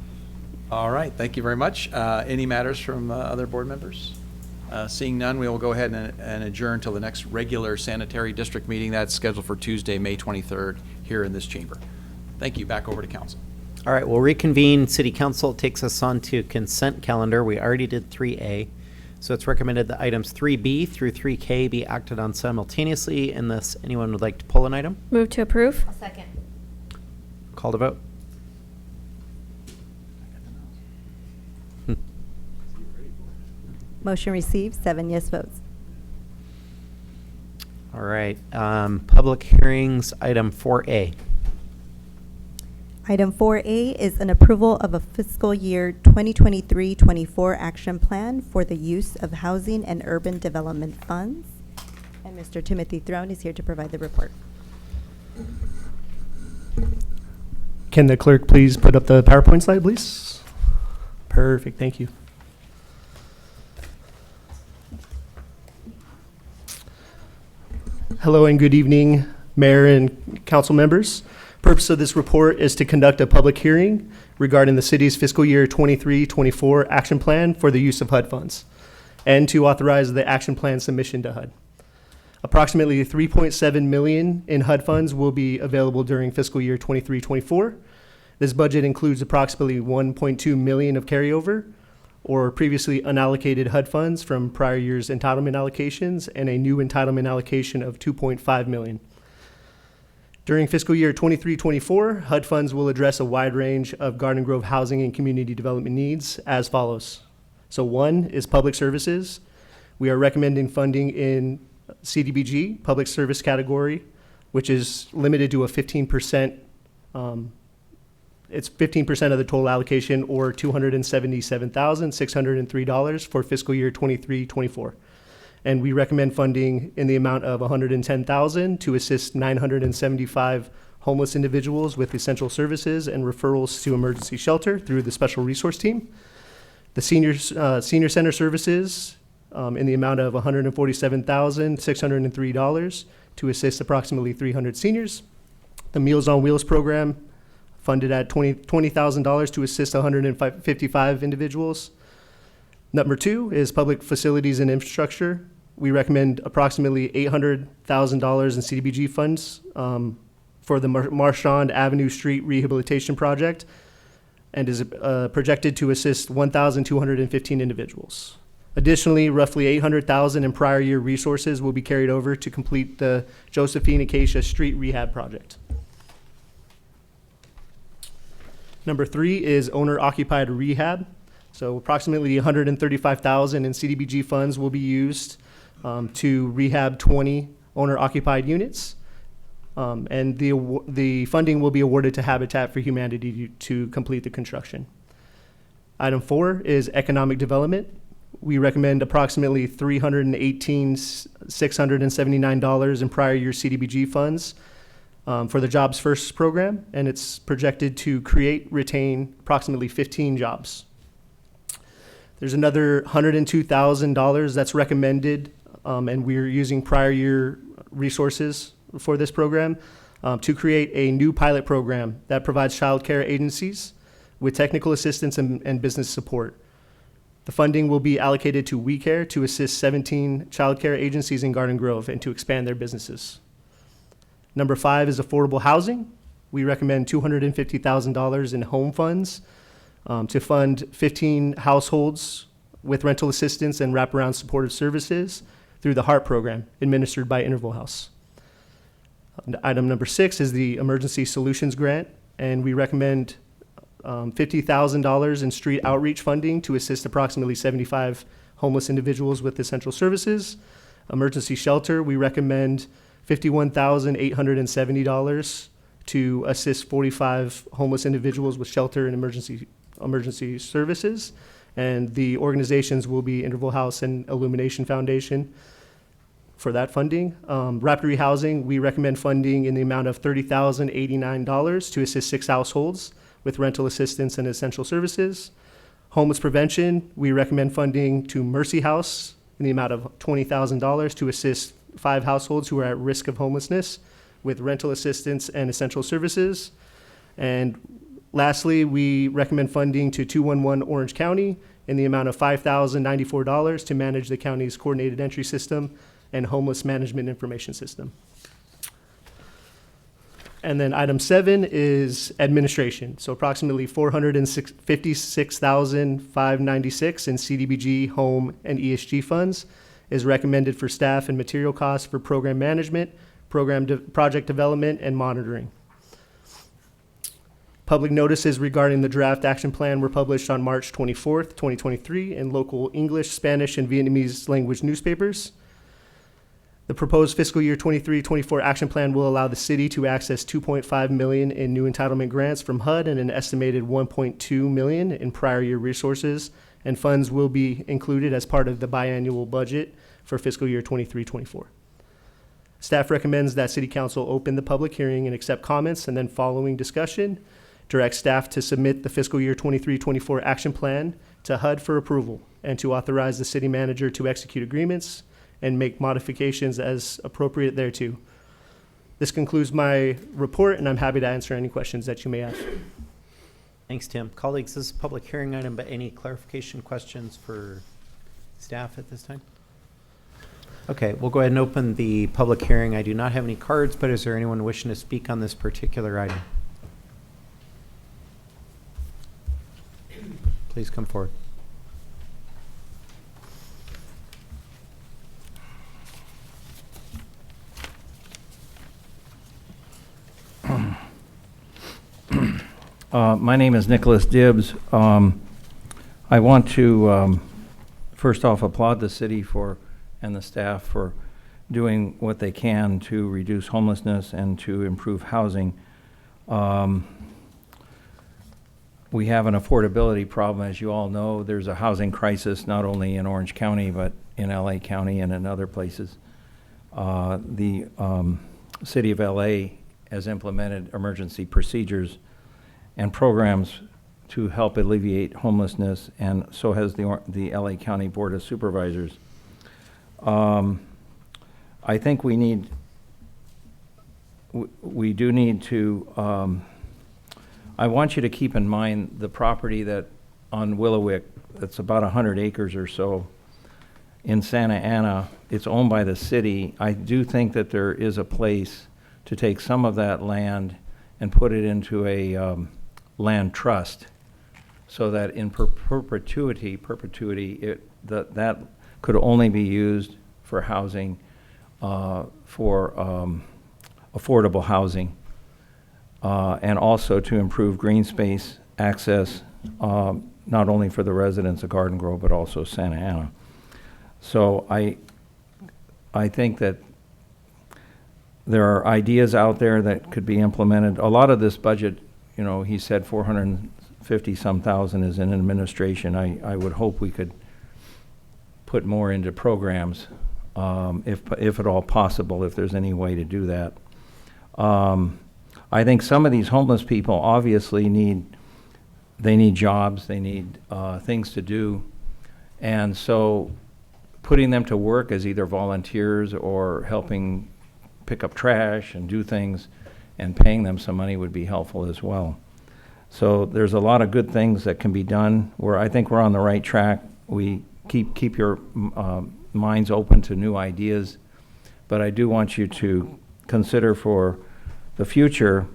All right, thank you very much. Any matters from other board members? Seeing none, we will go ahead and adjourn till the next regular sanitary district meeting that's scheduled for Tuesday, May 23rd, here in this chamber. Thank you. Back over to council. All right, we'll reconvene city council. It takes us on to consent calendar. We already did 3A. So it's recommended that items 3B through 3K be acted on simultaneously unless anyone would like to pull an item. Move to approve. Second. Call to vote. Motion received, 7 yes votes. All right, public hearings, item 4A. Item 4A is an approval of a fiscal year 2023-24 action plan for the use of housing and urban development funds. And Mr. Timothy Throne is here to provide the report. Can the clerk please put up the PowerPoint slide, please? Perfect, thank you. Hello and good evening, Mayor and council members. Purpose of this report is to conduct a public hearing regarding the city's fiscal year 23-24 action plan for the use of HUD funds and to authorize the action plan submission to HUD. Approximately $3.7 million in HUD funds will be available during fiscal year 23-24. This budget includes approximately $1.2 million of carryover or previously unallocated HUD funds from prior year's entitlement allocations and a new entitlement allocation of $2.5 million. During fiscal year 23-24, HUD funds will address a wide range of Garden Grove housing and community development needs as follows. So one is public services. We are recommending funding in CDBG, public service category, which is limited to a 15%, it's 15% of the total allocation or $277,603 for fiscal year 23-24. And we recommend funding in the amount of $110,000 to assist 975 homeless individuals with essential services and referrals to emergency shelter through the special resource team. The senior center services in the amount of $147,603 to assist approximately 300 seniors. The Meals on Wheels program funded at $20,000 to assist 155 individuals. Number two is public facilities and infrastructure. We recommend approximately $800,000 in CDBG funds for the Marchand Avenue Street Rehabilitation Project and is projected to assist 1,215 individuals. Additionally, roughly $800,000 in prior year resources will be carried over to complete the Josephine Acacia Street Rehab Project. Number three is owner-occupied rehab. So approximately $135,000 in CDBG funds will be used to rehab 20 owner-occupied units. And the funding will be awarded to Habitat for Humanity to complete the construction. Item four is economic development. We recommend approximately $318,679 in prior year CDBG funds for the Jobs First program, and it's projected to create, retain approximately 15 jobs. There's another $102,000 that's recommended, and we're using prior year resources for this program to create a new pilot program that provides child care agencies with technical assistance and business support. The funding will be allocated to WeCare to assist 17 child care agencies in Garden Grove and to expand their businesses. Number five is affordable housing. We recommend $250,000 in home funds to fund 15 households with rental assistance and wraparound supportive services through the HEART program administered by Interval House. Item number six is the Emergency Solutions Grant, and we recommend $50,000 in street outreach funding to assist approximately 75 homeless individuals with essential services. Emergency shelter, we recommend $51,870 to assist 45 homeless individuals with shelter and emergency services. And the organizations will be Interval House and Illumination Foundation for that funding. Rapid Rehousing, we recommend funding in the amount of $30,089 to assist 6 households with rental assistance and essential services. Homeless prevention, we recommend funding to Mercy House in the amount of $20,000 to assist 5 households who are at risk of homelessness with rental assistance and essential services. And lastly, we recommend funding to 211 Orange County in the amount of $5,094 to manage the county's coordinated entry system and homeless management information system. And then item 7 is administration. So approximately $456,596 in CDBG, home, and ESG funds is recommended for staff and material costs for program management, project development, and monitoring. Public notices regarding the draft action plan were published on March 24th, 2023 in local English, Spanish, and Vietnamese language newspapers. The proposed fiscal year 23-24 action plan will allow the city to access $2.5 million in new entitlement grants from HUD and an estimated $1.2 million in prior year resources, and funds will be included as part of the biannual budget for fiscal year 23-24. Staff recommends that City Council open the public hearing and accept comments, and then following discussion, direct staff to submit the fiscal year 23-24 action plan to HUD for approval and to authorize the city manager to execute agreements and make modifications as appropriate thereto. This concludes my report, and I'm happy to answer any questions that you may have. Thanks, Tim. Colleagues, this is a public hearing item, but any clarification questions for staff at this time? Okay, we'll go ahead and open the public hearing. I do not have any cards, but is there anyone wishing to speak on this particular item? Please come forward. My name is Nicholas Dibbs. I want to first off applaud the city and the staff for doing what they can to reduce homelessness and to improve housing. We have an affordability problem, as you all know. There's a housing crisis not only in Orange County but in LA County and in other places. The city of LA has implemented emergency procedures and programs to help alleviate homelessness, and so has the LA County Board of Supervisors. I think we do need to, I want you to keep in mind the property that on Willowick, that's about 100 acres or so in Santa Ana. It's owned by the city. I do think that there is a place to take some of that land and put it into a land trust, so that in perpetuity, that could only be used for housing, for affordable housing, and also to improve green space access, not only for the residents of Garden Grove, but also Santa Ana. So I think that there are ideas out there that could be implemented. A lot of this budget, you know, he said 450-some thousand is in administration. I would hope we could put more into programs, if at all possible, if there's any way to do that. I think some of these homeless people obviously need jobs, they need things to do, and so putting them to work as either volunteers or helping pick up trash and do things and paying them some money would be helpful as well. So there's a lot of good things that can be done where I think we're on the right track. We keep your minds open to new ideas, but I do want you to consider for the future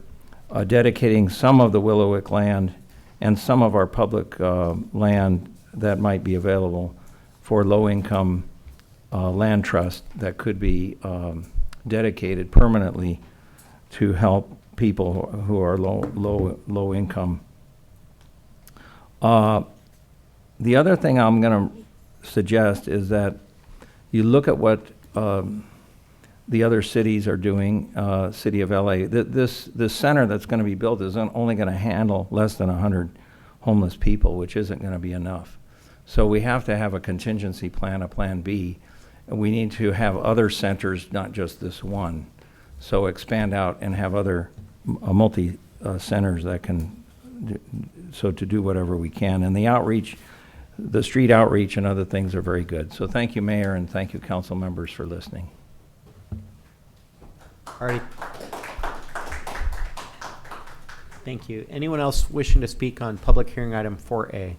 dedicating some of the Willowick land and some of our public land that might be available for low-income land trust that could be dedicated permanently to help people who are low income. The other thing I'm going to suggest is that you look at what the other cities are doing. City of LA, this center that's going to be built is only going to handle less than 100 homeless people, which isn't going to be enough. So we have to have a contingency plan, a plan B, and we need to have other centers, not just this one. So expand out and have other multi centers that can to do whatever we can. And the outreach, the street outreach and other things are very good. So thank you, Mayor, and thank you, council members, for listening. All right. Thank you. Anyone else wishing to speak on public hearing item 4A?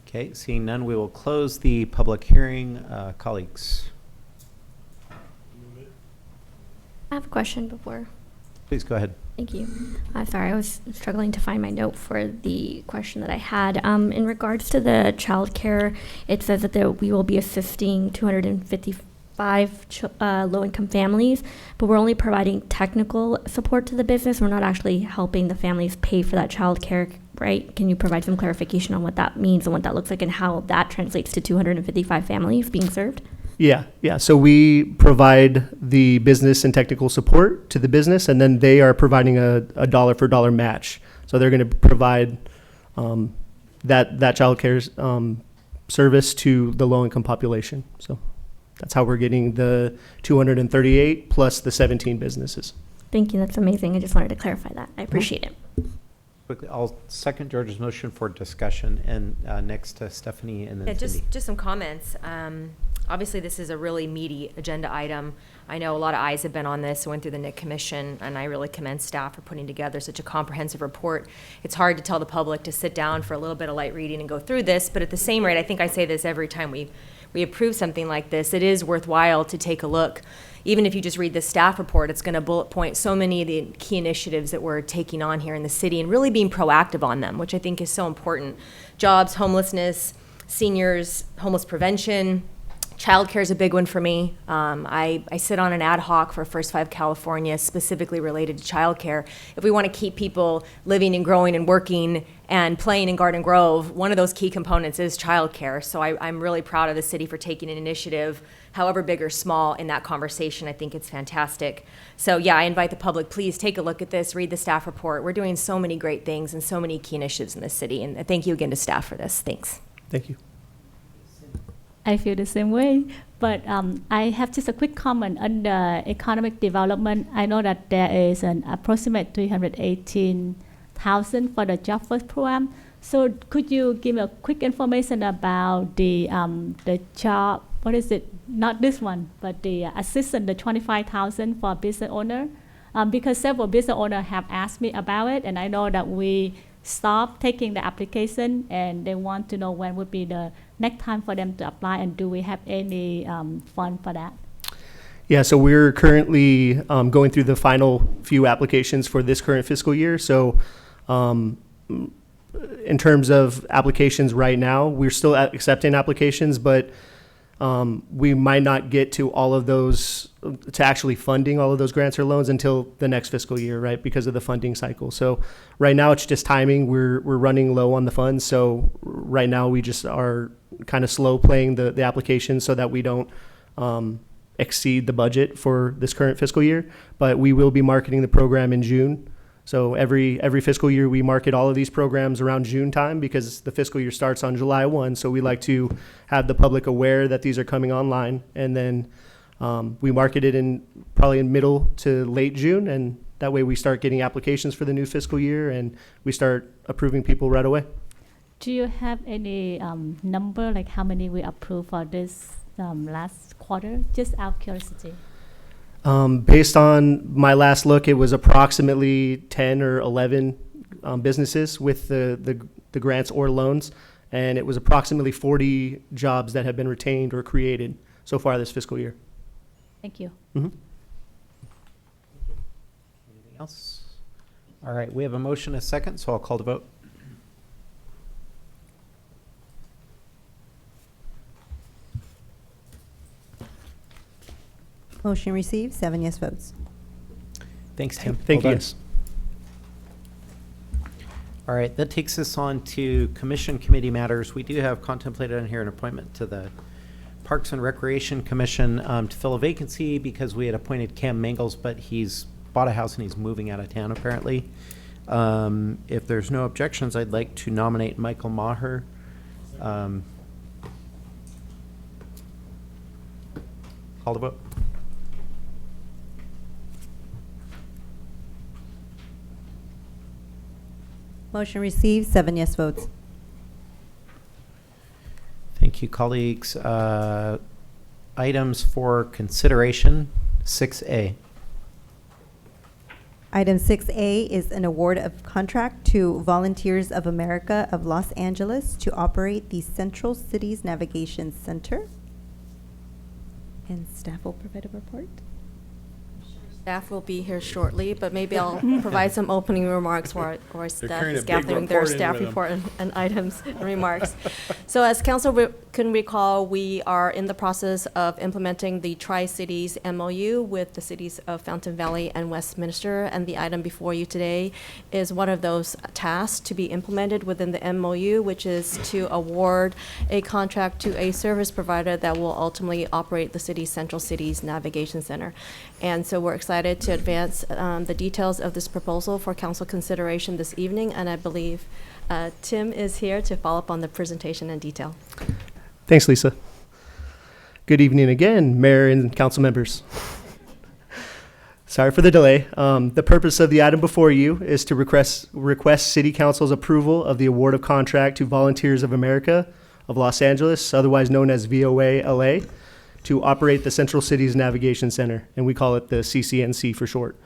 Okay, seeing none, we will close the public hearing. Colleagues. have a question before. Please go ahead. Thank you. Sorry, I was struggling to find my note for the question that I had. In regards to the childcare, it says that we will be assisting 255 low-income families, but we're only providing technical support to the business. We're not actually helping the families pay for that childcare, right? Can you provide some clarification on what that means and what that looks like and how that translates to 255 families being served? Yeah. So we provide the business and technical support to the business, and then they are providing a dollar for dollar match. So they're going to provide that child care service to the low income population. So that's how we're getting the 238 plus the 17 businesses. Thank you. That's amazing. I just wanted to clarify that. I appreciate it. Quickly, I'll second George's motion for discussion, and next to Stephanie and then Yeah, Cindy. just some comments. Obviously, this is a really meaty agenda item. I know a lot of eyes have been on this. I went through the NIC Commission, and I really commend staff for putting together such a comprehensive report. It's hard to tell the public to sit down for a little bit of light reading and go through this, but at the same rate, I think I say this every time we approve something like this, it is worthwhile to take a look. Even if you just read the staff report, it's going to bullet point so many of the key initiatives that we're taking on here in the city and really being proactive on them, which I think is so important. Jobs, homelessness, seniors, homeless prevention. Childcare is a big one for me. I sit on an ad hoc for First Five California specifically related to childcare. If we want to keep people living and growing and working and playing in Garden Grove, one of those key components is childcare. So I'm really proud of the city for taking an initiative, however big or small, in that conversation. I think it's fantastic. So yeah, I invite the public, please take a look at this, read the staff report. We're doing so many great things and so many key initiatives in this city. And thank you again to staff for this. Thanks. Thank you. I feel the same way, but I have just a quick comment on the economic development. I know that there is an approximate 318,000 for the Job First program. So could you give me a quick information about the job? What is it? Not this one, but the assistance, the 25,000 for business owner, because several business owners have asked me about it, and I know that we stopped taking the application, and they want to know when would be the next time for them to apply, and do we have any fund for that? Yeah, so we're currently going through the final few applications for this current fiscal year. So in terms of applications right now, we're still accepting applications, but we might not get to all of those, to actually funding all of those grants or loans until the next fiscal year, right? Because of the funding cycle. So right now it's just timing. We're running low on the funds. So right now we just are kind of slow playing the application so that we don't exceed the budget for this current fiscal year. But we will be marketing the program in June. So every fiscal year we market all of these programs around June time because the fiscal year starts on July 1. So we like to have the public aware that these are coming online, and then we market it probably in middle to late June, and that way we start getting applications for the new fiscal year and we start approving people right away. Do you have any number, like how many we approved for this last quarter? Just out of curiosity. Based on my last look, it was approximately 10 or 11 businesses with the grants or loans, and it was approximately 40 jobs that have been retained or created so far this fiscal year. Thank you. Mm-hmm. Anything else? All right, we have a motion, a second, so I'll call the vote. Motion received, 7 yes votes. Thanks, Tim. Thank Well you. done. All right, that takes us on to commission committee matters. We do have contemplated on here an appointment to the Parks and Recreation Commission to fill a vacancy because we had appointed Cam Mangles, but he's bought a house and he's moving out of town apparently. If there's no objections, I'd like to nominate Michael Maher. Call the vote. Motion received, 7 yes votes. Thank you, colleagues. Items for consideration, 6A. Item 6A is an award of contract to Volunteers of America of Los Angeles to operate the Central Cities Navigation Center. And staff will provide a report. Staff will be here shortly, but maybe I'll provide some opening remarks while staff carrying is a big gathering their report in staff with them. report and items and remarks. So as council can recall, we are in the process of implementing the Tri-Cities MOU with the cities of Fountain Valley and Westminster, and the item before you today is one of those tasks to be implemented within the MOU, which is to award a contract to a service provider that will ultimately operate the city's Central Cities Navigation Center. And so we're excited to advance the details of this proposal for council consideration this evening, and I believe Tim is here to follow up on the presentation in detail. Thanks, Lisa. Good evening again, Mayor and council members. Sorry for the delay. The purpose of the item before you is to request City Council's approval of the award of contract to Volunteers of America of Los Angeles, otherwise known as VOA LA, to operate the Central Cities Navigation Center, and we call it the CCNC for short.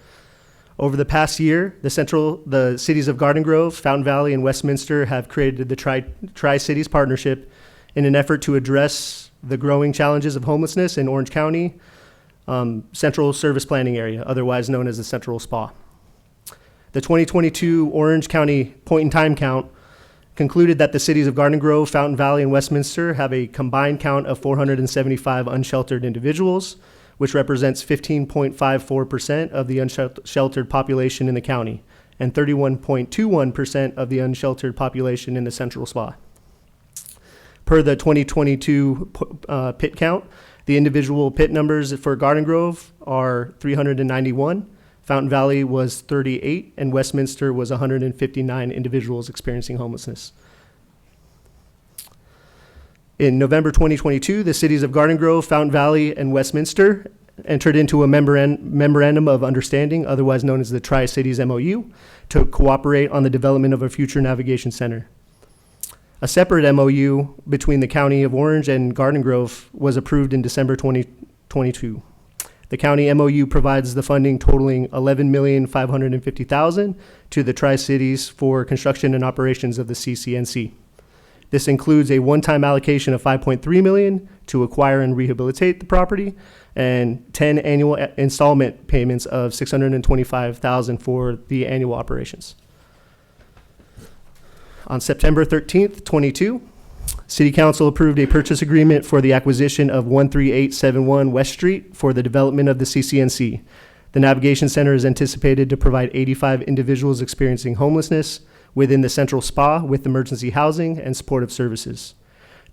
Over the past year, the cities of Garden Grove, Fountain Valley, and Westminster have created the Tri-Cities Partnership in an effort to address the growing challenges of homelessness in Orange County, Central Service Planning Area, otherwise known as the Central SPA. The 2022 Orange County point-in-time count concluded that the cities of Garden Grove, Fountain Valley, and Westminster have a combined count of 475 unsheltered individuals, which represents 15.54% of the unsheltered population in the county and 31.21% of the unsheltered population in the Central SPA. Per the 2022 pit count, the individual pit numbers for Garden Grove are 391, Fountain Valley was 38, and Westminster was 159 individuals experiencing homelessness. In November 2022, the cities of Garden Grove, Fountain Valley, and Westminster entered into a memorandum of understanding, otherwise known as the Tri-Cities MOU, to cooperate on the development of a future navigation center. A separate MOU between the County of Orange and Garden Grove was approved in December 2022. The county MOU provides the funding totaling $11,550,000 to the Tri-Cities for construction and operations of the CCNC. This includes a one-time allocation of $5.3 million to acquire and rehabilitate the property, and 10 annual installment payments of $625,000 for the annual operations. On September 13th, 22, City Council approved a purchase agreement for the acquisition of 13871 West Street for the development of the CCNC. The Navigation Center is anticipated to provide 85 individuals experiencing homelessness within the Central SPA with emergency housing and supportive services.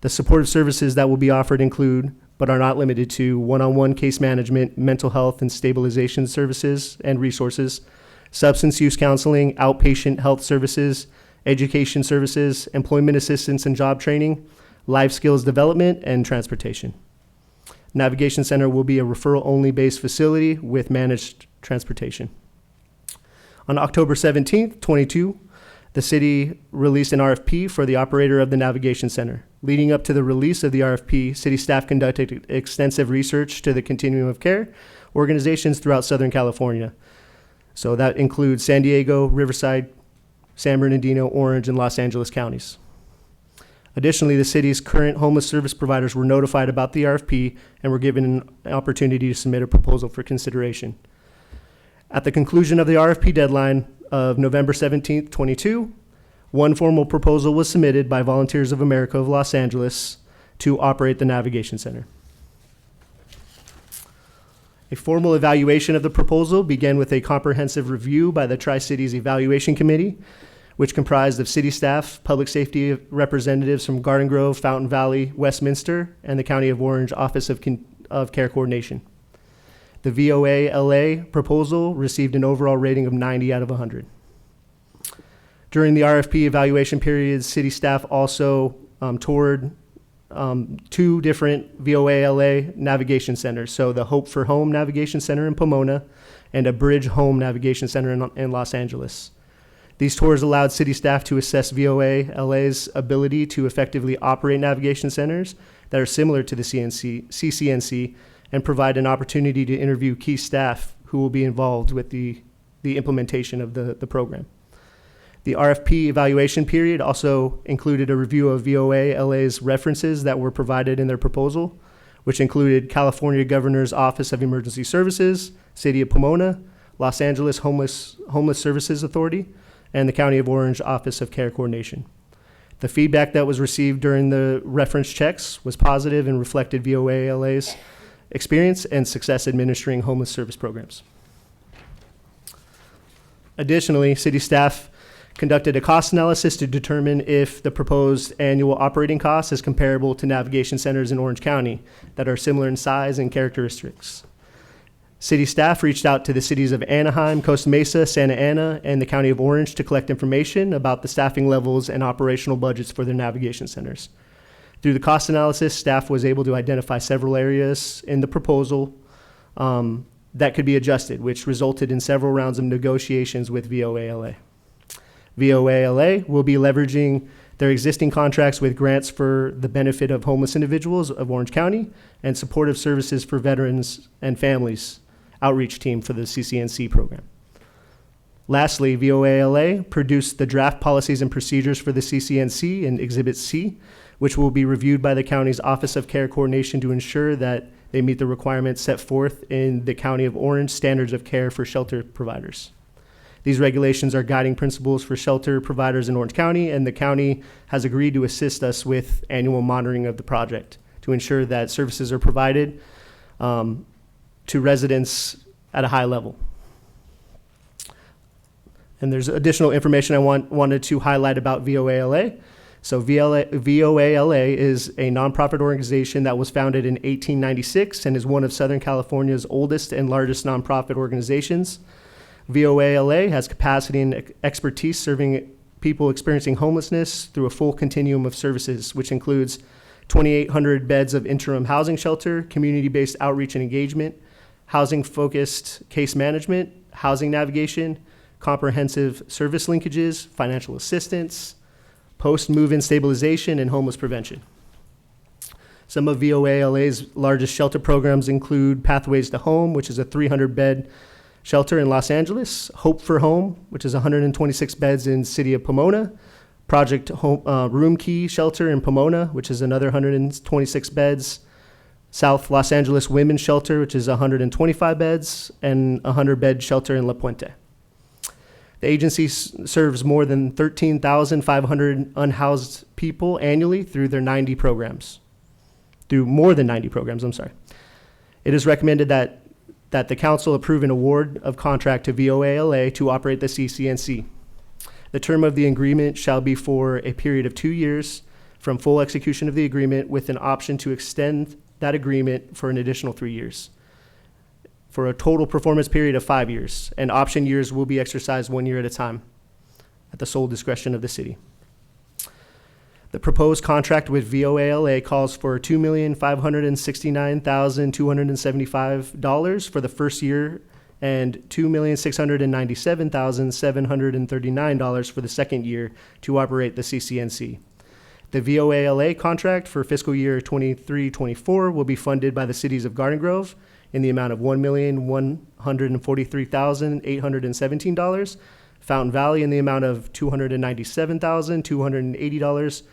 The supportive services that will be offered include, but are not limited to, one-on-one case management, mental health and stabilization services and resources, substance use counseling, outpatient health services, education services, employment assistance and job training, life skills development, and transportation. Navigation Center will be a referral-only based facility with managed transportation. On October 17th, 22, the city released an RFP for the operator of the Navigation Center. Leading up to the release of the RFP, city staff conducted extensive research to the continuum of care organizations throughout Southern California. So that includes San Diego, Riverside, San Bernardino, Orange, and Los Angeles counties. Additionally, the city's current homeless service providers were notified about the RFP and were given an opportunity to submit a proposal for consideration. At the conclusion of the RFP deadline of November 17th, 22, one formal proposal was submitted by Volunteers of America of Los Angeles to operate the Navigation Center. A formal evaluation of the proposal began with a comprehensive review by the Tri-Cities Evaluation Committee, which comprised of city staff, public safety representatives from Garden Grove, Fountain Valley, Westminster, and the County of Orange Office of Care Coordination. The VOA LA proposal received an overall rating of 90 out of 100. During the RFP evaluation period, city staff also toured two different VOA LA navigation centers. So the Hope for Home Navigation Center in Pomona and a Bridge Home Navigation Center in Los Angeles. These tours allowed city staff to assess VOA LA's ability to effectively operate navigation centers that are similar to the CCNC and provide an opportunity to interview key staff who will be involved with the implementation of the program. The RFP evaluation period also included a review of VOA LA's references that were provided in their proposal, which included California Governor's Office of Emergency Services, City of Pomona, Los Angeles Homeless Services Authority, and the County of Orange Office of Care Coordination. The feedback that was received during the reference checks was positive and reflected VOALA's experience and success administering homeless service programs. Additionally, city staff conducted a cost analysis to determine if the proposed annual operating cost is comparable to navigation centers in Orange County that are similar in size and characteristics. City staff reached out to the cities of Anaheim, Costa Mesa, Santa Ana, and the County of Orange to collect information about the staffing levels and operational budgets for their navigation centers. Through the cost analysis, staff was able to identify several areas in the proposal that could be adjusted, which resulted in several rounds of negotiations with VOALA. VOALA will be leveraging their existing contracts with grants for the benefit of homeless individuals of Orange County and supportive services for veterans and families outreach team for the CCNC program. Lastly, VOALA produced the draft policies and procedures for the CCNC in Exhibit C, which will be reviewed by the county's Office of Care Coordination to ensure that they meet the requirements set forth in the County of Orange Standards of Care for Shelter Providers. These regulations are guiding principles for shelter providers in Orange County, and the county has agreed to assist us with annual monitoring of the project to ensure that services are provided to residents at a high level. And there's additional information I wanted to highlight about VOALA. So VOALA is a nonprofit organization that was founded in 1896 and is one of Southern California's oldest and largest nonprofit organizations. VOALA has capacity and expertise serving people experiencing homelessness through a full continuum of services, which includes 2,800 beds of interim housing shelter, community-based outreach and engagement, housing-focused case management, housing navigation, comprehensive service linkages, financial assistance, post-move-in stabilization, and homeless prevention. Some of VOALA's largest shelter programs include Pathways to Home, which is a 300-bed shelter in Los Angeles, Hope for Home, which is 126 beds in City of Pomona, Project Home, Room Key Shelter in Pomona, which is another 126 beds, South Los Angeles Women's Shelter, which is 125 beds, and a 100-bed shelter in La Puente. The agency serves more than 13,500 unhoused people annually through their 90 programs. Through more than 90 programs, I'm sorry. It is recommended that the council approve an award of contract to VOALA to operate the CCNC. The term of the agreement shall be for a period of 2 years from full execution of the agreement with an option to extend that agreement for an additional 3 years, for a total performance period of 5 years, and option years will be exercised 1 year at a time at the sole discretion of the city. The proposed contract with VOALA calls for $2,569,275 for the first year and $2,697,739 for the second year to operate the CCNC. The VOALA contract for fiscal year 23-24 will be funded by the cities of Garden Grove in the amount of $1,143,817, Fountain Valley in the amount of $297,280,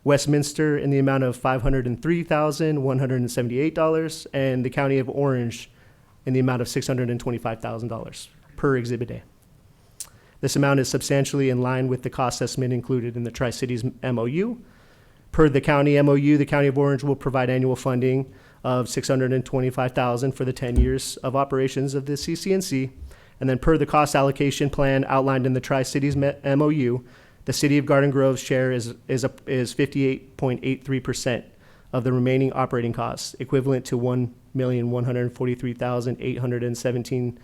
Westminster in the amount of $503,178, and the County of Orange in the amount of $625,000 per Exhibit A. This amount is substantially in line with the cost estimate included in the Tri-Cities MOU. Per the county MOU, the County of Orange will provide annual funding of $625,000 for the 10 years of operations of the CCNC. And then per the cost allocation plan outlined in the Tri-Cities MOU, the City of Garden Grove's share is 58.83% of the remaining operating costs, equivalent to $1,143,817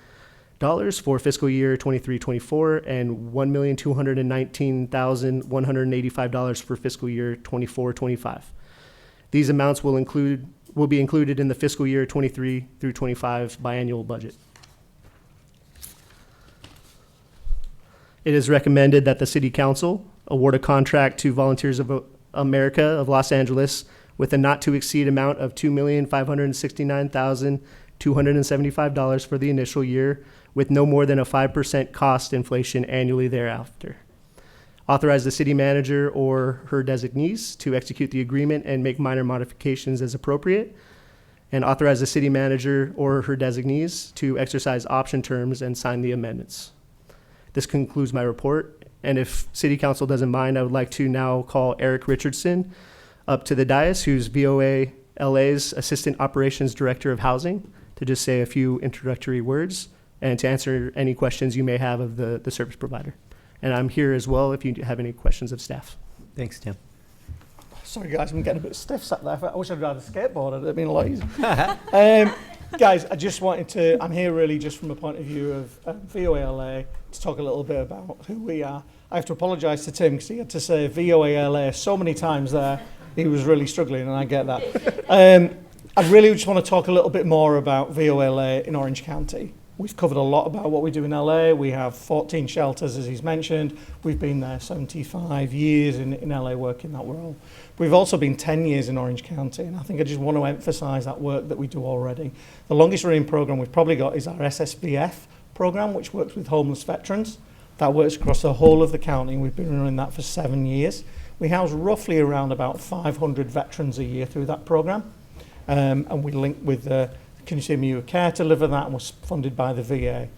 for fiscal year 23-24 and $1,219,185 for fiscal year 24-25. These amounts will be included in the fiscal year 23 through 25 biannual budget. It is recommended that the City Council award a contract to Volunteers of America of Los Angeles with a not-to-exceed amount of $2,569,275 for the initial year, with no more than a 5% cost inflation annually thereafter. Authorize the city manager or her designees to execute the agreement and make minor modifications as appropriate. and authorize the city manager or her designees to exercise option terms and sign the amendments. This concludes my report, and if City Council doesn't mind, I would like to now call Eric Richardson up to the dais, who's VOA LA's Assistant Operations Director of Housing, to just say a few introductory words and to answer any questions you may have of the service provider. And I'm here as well if you have any questions of staff. Thanks, Tim. Sorry guys, I'm getting a bit stiff sat there. I wish I'd had a skateboard, it'd have been a lot easier. Guys, I just wanted to, I'm here really just from a point of view of VOA LA to talk a little bit about who we are. I have to apologise to Tim because he had to say VOA LA so many times there. He was really struggling, and I get that. I really just want to talk a little bit more about VOA LA in Orange County. We've covered a lot about what we do in LA. We have 14 shelters, as he's mentioned. We've been there 75 years in LA working that role. We've also been 10 years in Orange County, and I think I just want to emphasize that work that we do already. The longest running program we've probably got is our SSVF program, which works with homeless veterans. That works across the whole of the county, and we've been running that for 7 years. We house roughly around about 500 veterans a year through that program, and we link with the Continuum of Care to deliver that, and was funded by the VA.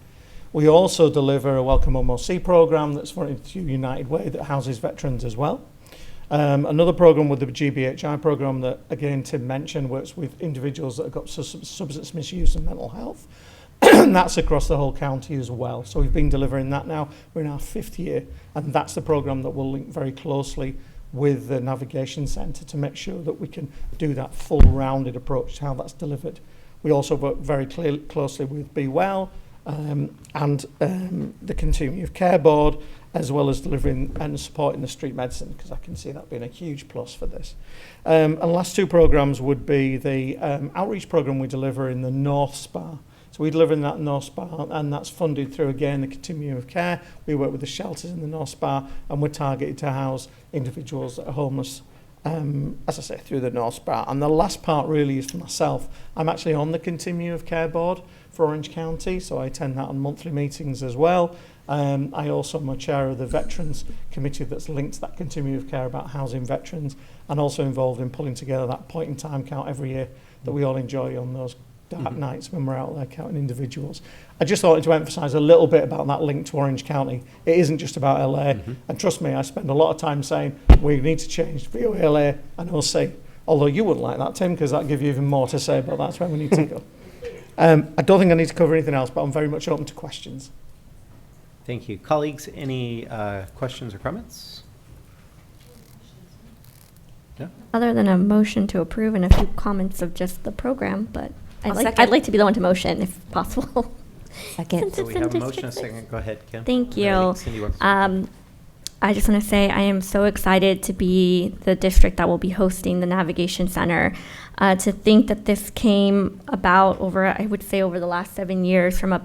We also deliver a Welcome OMC program that's funded through United Way that houses veterans as well. Another program with the GBHI program that, again, Tim mentioned, works with individuals that have got substance misuse and mental health. And that's across the whole county as well. So we've been delivering that now. We're in our 5th year, and that's the program that will link very closely with the Navigation Centre to make sure that we can do that full rounded approach to how that's delivered. We also work very closely with Be Well and the Continuum of Care Board, as well as delivering and supporting the street medicine, because I can see that being a huge plus for this. And the last 2 programs would be the outreach program we deliver in the North Spa. So we deliver in that North Spa, and that's funded through, again, the Continuum of Care. We work with the shelters in the North Spa, and we're targeted to house individuals that are homeless, as I say, through the North Spa. And the last part really is for myself. I'm actually on the Continuum of Care Board for Orange County, so I attend that on monthly meetings as well. I also am a chair of the Veterans Committee that's linked to that Continuum of Care about housing veterans, and also involved in pulling together that point in time count every year that we all enjoy on those dark nights when we're out there counting individuals. I just wanted to emphasise a little bit about that link to Orange County. It isn't just about LA, and trust me, I spend a lot of time saying we need to change VOA LA and OC, although you wouldn't like that, Tim, because that'd give you even more to say, but that's where we need to go. I don't think I need to cover anything else, but I'm very much open to questions. Thank you. Colleagues, any questions or comments? No? Other than a motion to approve and a few comments of just the program, but I'll I'd like to be the one to motion if possible. Second. So we have a motion, a second. Go ahead, Kim. Thank I you. think Cindy wants- I just want to say I am so excited to be the district that will be hosting the Navigation Center. To think that this came about over the last 7 years from a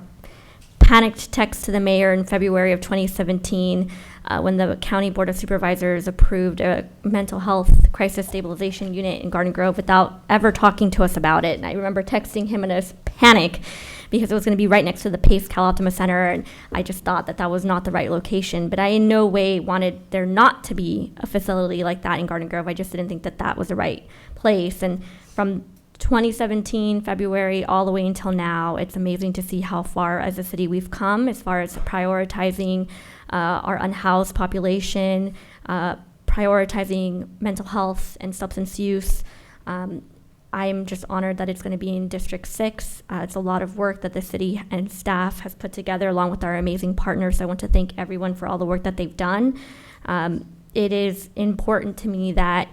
panicked text to the mayor in February of 2017 when the County Board of Supervisors approved a mental health crisis stabilization unit in Garden Grove without ever talking to us about it. And I remember texting him in a panic because it was going to be right next to the Pace Cal Optima Center, and I just thought that that was not the right location. But I in no way wanted there not to be a facility like that in Garden Grove. I just didn't think that that was the right place. And from 2017, February, all the way until now, it's amazing to see how far as a city we've come as far as prioritizing our unhoused population, prioritizing mental health and substance use. I'm just honored that it's going to be in District 6. It's a lot of work that the city and staff has put together along with our amazing partners. I want to thank everyone for all the work that they've done. It is important to me that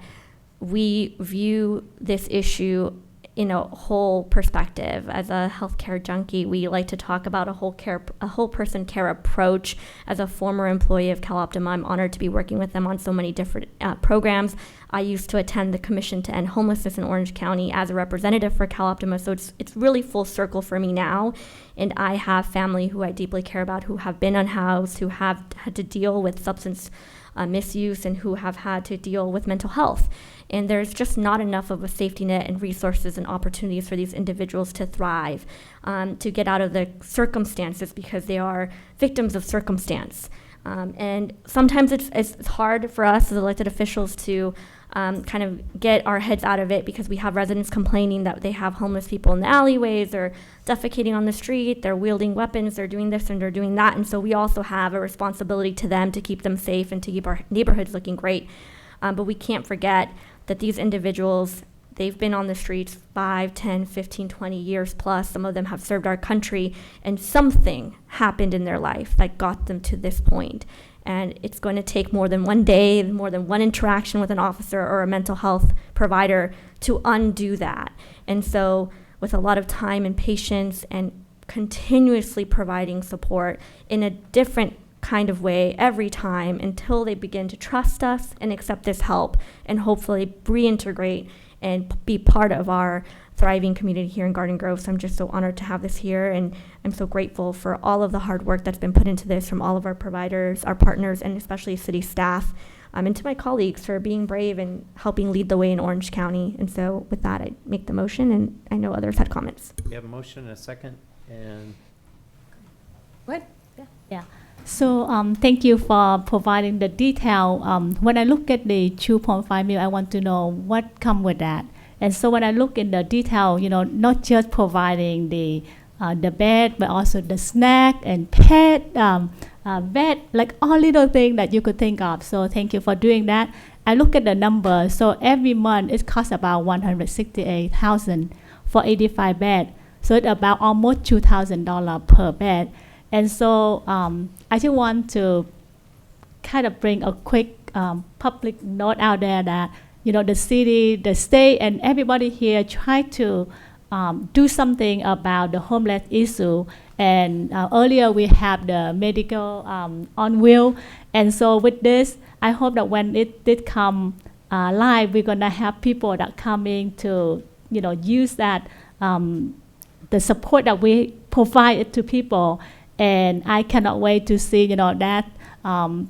we view this issue in a whole perspective. As a healthcare junkie, we like to talk about a whole person care approach. As a former employee of Cal Optima, I'm honored to be working with them on so many different programs. I used to attend the Commission to End Homelessness in Orange County as a representative for Cal Optima, so it's really full circle for me now. And I have family who I deeply care about who have been unhoused, who have had to deal with substance misuse, and who have had to deal with mental health. And there's just not enough of a safety net and resources and opportunities for these individuals to thrive, to get out of the circumstances, because they are victims of circumstance. And sometimes it's hard for us as elected officials to kind of get our heads out of it, because we have residents complaining that they have homeless people in the alleyways, or defecating on the street, they're wielding weapons, they're doing this and they're doing that. And so we also have a responsibility to them to keep them safe and to keep our neighborhoods looking great. But we can't forget that these individuals, they've been on the streets 5, 10, 15, 20 years plus. Some of them have served our country, and something happened in their life that got them to this point. And it's going to take more than one day, more than one interaction with an officer or a mental health provider to undo that. And so with a lot of time and patience and continuously providing support in a different kind of way every time, until they begin to trust us and accept this help and hopefully reintegrate and be part of our thriving community here in Garden Grove. So I'm just so honored to have this here, and I'm so grateful for all of the hard work that's been put into this from all of our providers, our partners, and especially city staff, and to my colleagues for being brave and helping lead the way in Orange County. And so with that, I make the motion, and I know others had comments. We have a motion and a second, and What? Yeah. So thank you for providing the detail. When I look at the 2.5 million, I want to know what come with that. And so when I look in the detail, not just providing the bed, but also the snack and pet, vet, like all little things that you could think of. So thank you for doing that. I look at the numbers. So every month it costs about $168,000 for 85 beds. So it's about almost $2,000 per bed. And so I just want to kind of bring a quick public note out there that, the city, the state, and everybody here try to do something about the homeless issue. And earlier we have the medical on wheel. And so with this, I hope that when it did come live, we're going to have people that coming to, use that, the support that we provide to people. And I cannot wait to see, that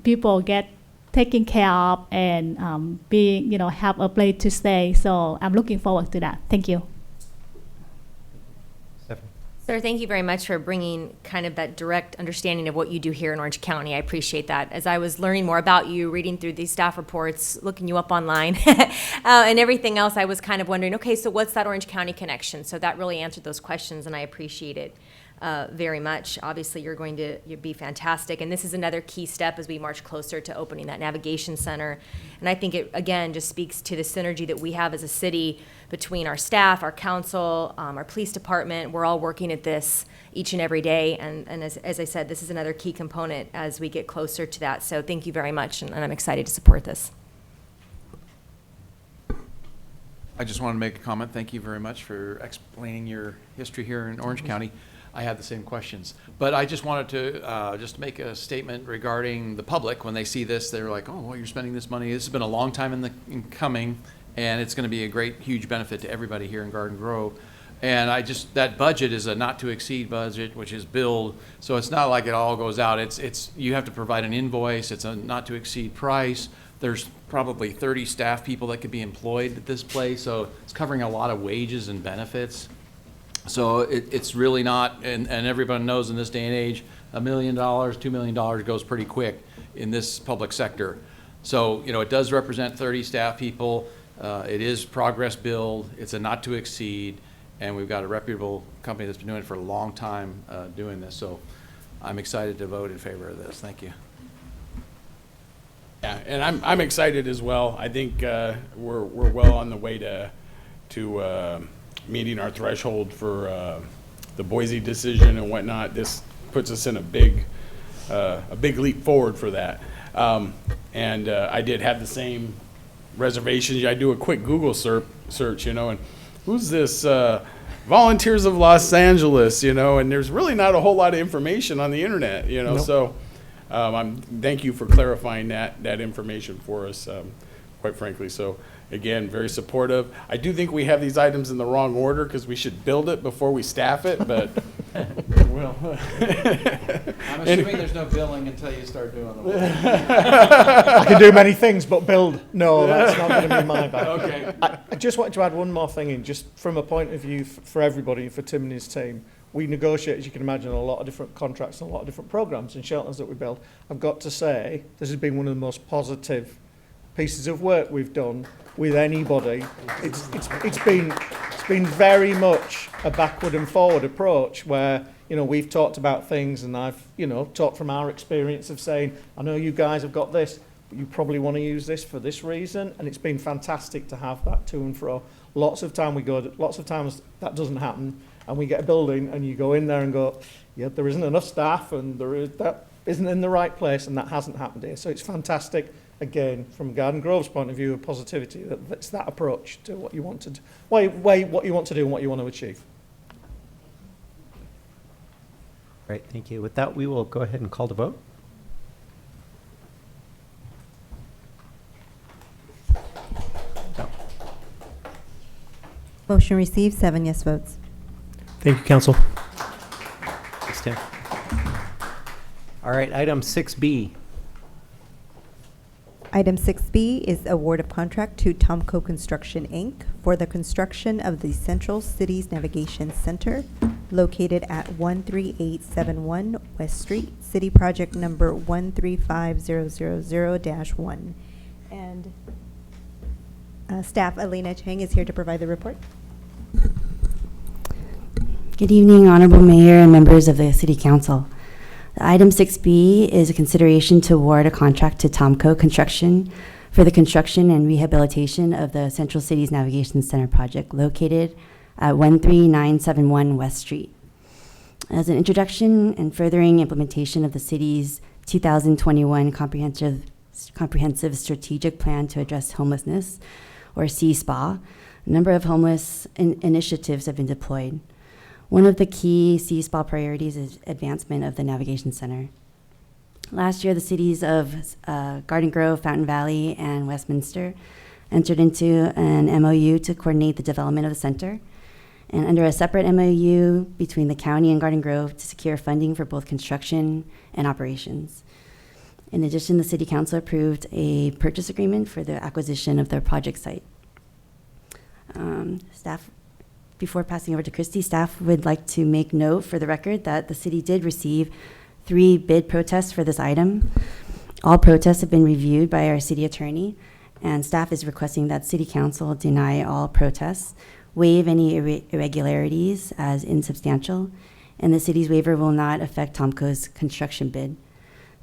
people get taken care of and being, have a place to stay. So I'm looking forward to that. Thank you. Sir, thank you very much for bringing kind of that direct understanding of what you do here in Orange County. I appreciate that. As I was learning more about you, reading through these staff reports, looking you up online, and everything else, I was kind of wondering, okay, so what's that Orange County connection? So that really answered those questions, and I appreciate it very much. Obviously, you're going to be fantastic, and this is another key step as we march closer to opening that navigation center. And I think it, again, just speaks to the synergy that we have as a city between our staff, our council, our police department. We're all working at this each and every day, and as I said, this is another key component as we get closer to that. So thank you very much, and I'm excited to support this. I just want to make a comment. Thank you very much for explaining your history here in Orange County. I had the same questions, but I just wanted to just make a statement regarding the public. When they see this, they're like, oh, well, you're spending this money. This has been a long time in coming, and it's going to be a great, huge benefit to everybody here in Garden Grove. And that budget is a not to exceed budget, which is billed. So it's not like it all goes out. It's you have to provide an invoice. It's a not to exceed price. There's probably 30 staff people that could be employed at this place. So it's covering a lot of wages and benefits. So it's really not, and everyone knows in this day and age, $1 million, $2 million goes pretty quick in this public sector. So, it does represent 30 staff people. It is progress billed. It's a not to exceed. And we've got a reputable company that's been doing it for a long time doing this. So I'm excited to vote in favor of this. Thank you. Yeah, and I'm excited as well. I think we're well on the way to meeting our threshold for the Boise decision and whatnot. This puts us in a big leap forward for that. And I did have the same reservations. I do a quick Google search, and who's this Volunteers of Los Angeles, and there's really not a whole lot of information on the internet, Nope. So thank you for clarifying that information for us, quite frankly. So again, very supportive. I do think we have these items in the wrong order because we should build it before we staff it, but well. I'm assuming there's no billing until you start doing the work. I can do many things, but build. No, that's not going to be my bag. Okay. I just wanted to add one more thing in, just from a point of view for everybody, for Tim and his team. We negotiate, as you can imagine, a lot of different contracts and a lot of different programs and shelters that we build. I've got to say, this has been one of the most positive pieces of work we've done with anybody. It's been very much a backward and forward approach where, you know, we've talked about things and I've, you know, talked from our experience of saying, I know you guys have got this, but you probably want to use this for this reason. And it's been fantastic to have that to and fro. Lots of times that doesn't happen. And we get a building and you go in there and go, yeah, there isn't enough staff and that isn't in the right place, and that hasn't happened here. So it's fantastic, again, from Garden Grove's point of view of positivity, that's that approach to what you want to do, what you want to do and what you want to achieve. Great, thank you. With that, we will go ahead and call to vote. Motion received, 7 yes votes. Thank you, Council. Thanks, Tim. All right, item 6B. Item 6B is award of contract to Tomco Construction, Inc. for the construction of the Central Cities Navigation Center located at 13871 West Street, City Project Number 135000-1. And staff Alina Chang is here to provide the report. Good evening, Honorable Mayor and members of the City Council. Item 6B is a consideration to award a contract to Tomco Construction for the construction and rehabilitation of the Central Cities Navigation Center project located at 13971 West Street. As an introduction and furthering implementation of the city's 2021 comprehensive strategic plan to address homelessness, or CSPA, a number of homeless initiatives have been deployed. One of the key CSPA priorities is advancement of the Navigation Center. Last year, the cities of Garden Grove, Fountain Valley, and Westminster entered into an MOU to coordinate the development of the center, and under a separate MOU between the county and Garden Grove to secure funding for both construction and operations. In addition, the City Council approved a purchase agreement for the acquisition of the project site. Staff, before passing over to Christy, staff would like to make note for the record that the city did receive 3 bid protests for this item. All protests have been reviewed by our city attorney, and staff is requesting that City Council deny all protests, waive any irregularities as insubstantial, and the city's waiver will not affect Tomco's construction bid.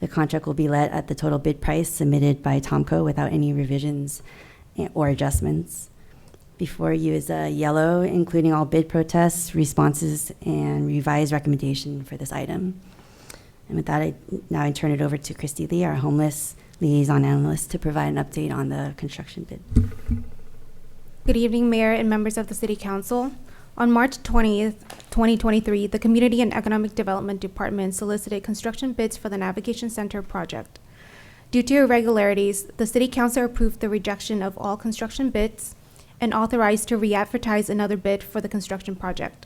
The contract will be let at the total bid price submitted by Tomco without any revisions or adjustments. Before you is a yellow, including all bid protests, responses, and revised recommendation for this item. And with that, I turn it over to Christy Lee, our homeless liaison analyst, to provide an update on the construction bid. Good evening, Mayor and members of the City Council. On March 20th, 2023, the Community and Economic Development Department solicited construction bids for the Navigation Center project. Due to irregularities, the City Council approved the rejection of all construction bids and authorized to re-advertise another bid for the construction project.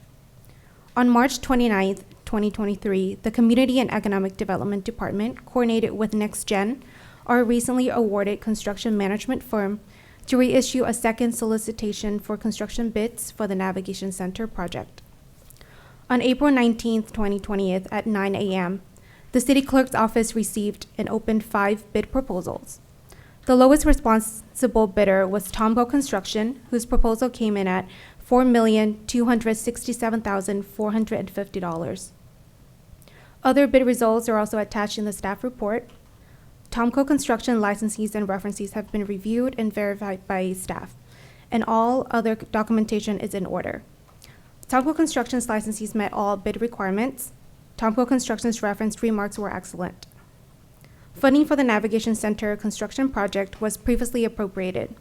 On March 29th, 2023, the Community and Economic Development Department coordinated with NextGen, our recently awarded construction management firm, to reissue a second solicitation for construction bids for the Navigation Center project. On April 19th, 2020, at 9 a.m., the City Clerk's office received and opened 5 bid proposals. The lowest responsible bidder was Tomco Construction, whose proposal came in at $4,267,450. Other bid results are also attached in the staff report. Tomco Construction licensees and references have been reviewed and verified by staff, and all other documentation is in order. Tomco Construction's licensees met all bid requirements. Tomco Construction's reference remarks were excellent. Funding for the Navigation Center construction project was previously appropriated.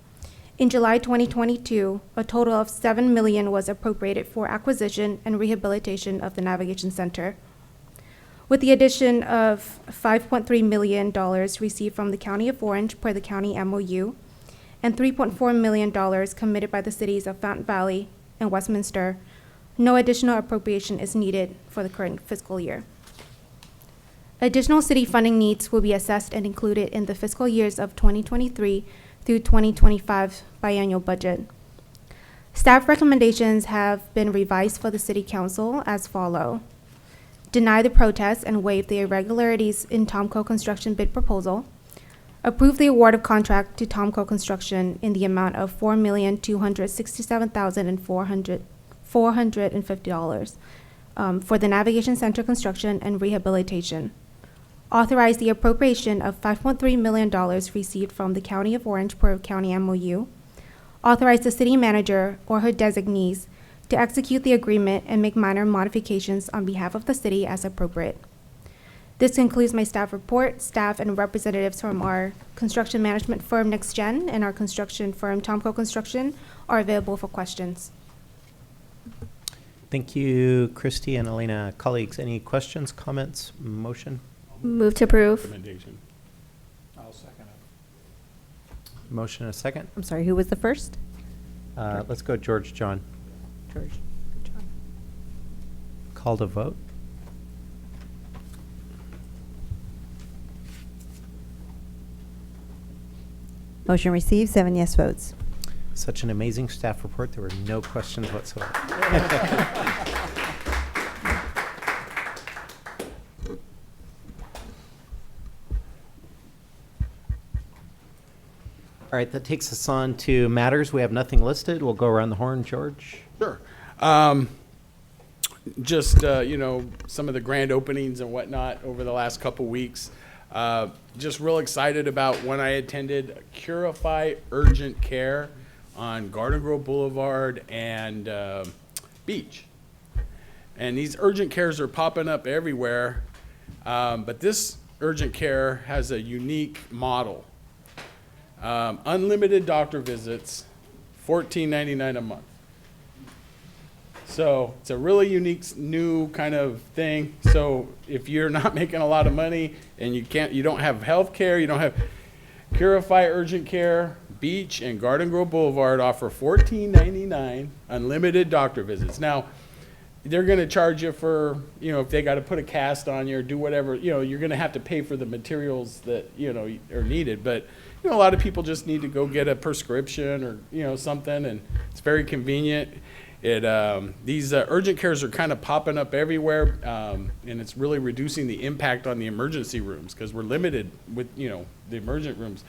In July 2022, a total of $7 million was appropriated for acquisition and rehabilitation of the Navigation Center, with the addition of $5.3 million received from the County of Orange per the county MOU, and $3.4 million committed by the cities of Fountain Valley and Westminster. No additional appropriation is needed for the current fiscal year. Additional city funding needs will be assessed and included in the fiscal years of 2023 through 2025 biannual budget. Staff recommendations have been revised for the City Council as follow. Deny the protests and waive the irregularities in Tomco Construction bid proposal. Approve the award of contract to Tomco Construction in the amount of $4,267,450 for the Navigation Center construction and rehabilitation. Authorize the appropriation of $5.3 million received from the County of Orange per County MOU. Authorize the city manager or her designees to execute the agreement and make minor modifications on behalf of the city as appropriate. This concludes my staff report. Staff and representatives from our construction management firm NextGen and our construction firm Tomco Construction are available for questions. Thank you, Christy and Elena. Colleagues, any questions, comments, motion? Move to approve. Recommendation. I'll second it. Motion and a second. I'm sorry, who was the first? Let's go George John. George. Good job. Call to vote. Motion received, 7 yes votes. Such an amazing staff report. There were no questions whatsoever. All right, that takes us on to matters. We have nothing listed. We'll go around the horn. George? Sure. Just, some of the grand openings and whatnot over the last couple weeks. Just real excited about when I attended Curify Urgent Care on Garden Grove Boulevard and Beach. And these urgent cares are popping up everywhere, but this urgent care has a unique model. Unlimited doctor visits, $14.99 a month. So it's a really unique new kind of thing. So if you're not making a lot of money and you don't have health care, you don't have Curify Urgent Care, Beach and Garden Grove Boulevard offer $14.99 unlimited doctor visits. Now, they're going to charge you for, if they got to put a cast on you or do whatever, you're going to have to pay for the materials that, are needed. But, a lot of people just need to go get a prescription or, something, and it's very convenient. These urgent cares are kind of popping up everywhere, and it's really reducing the impact on the emergency rooms because we're limited with, the emergent rooms.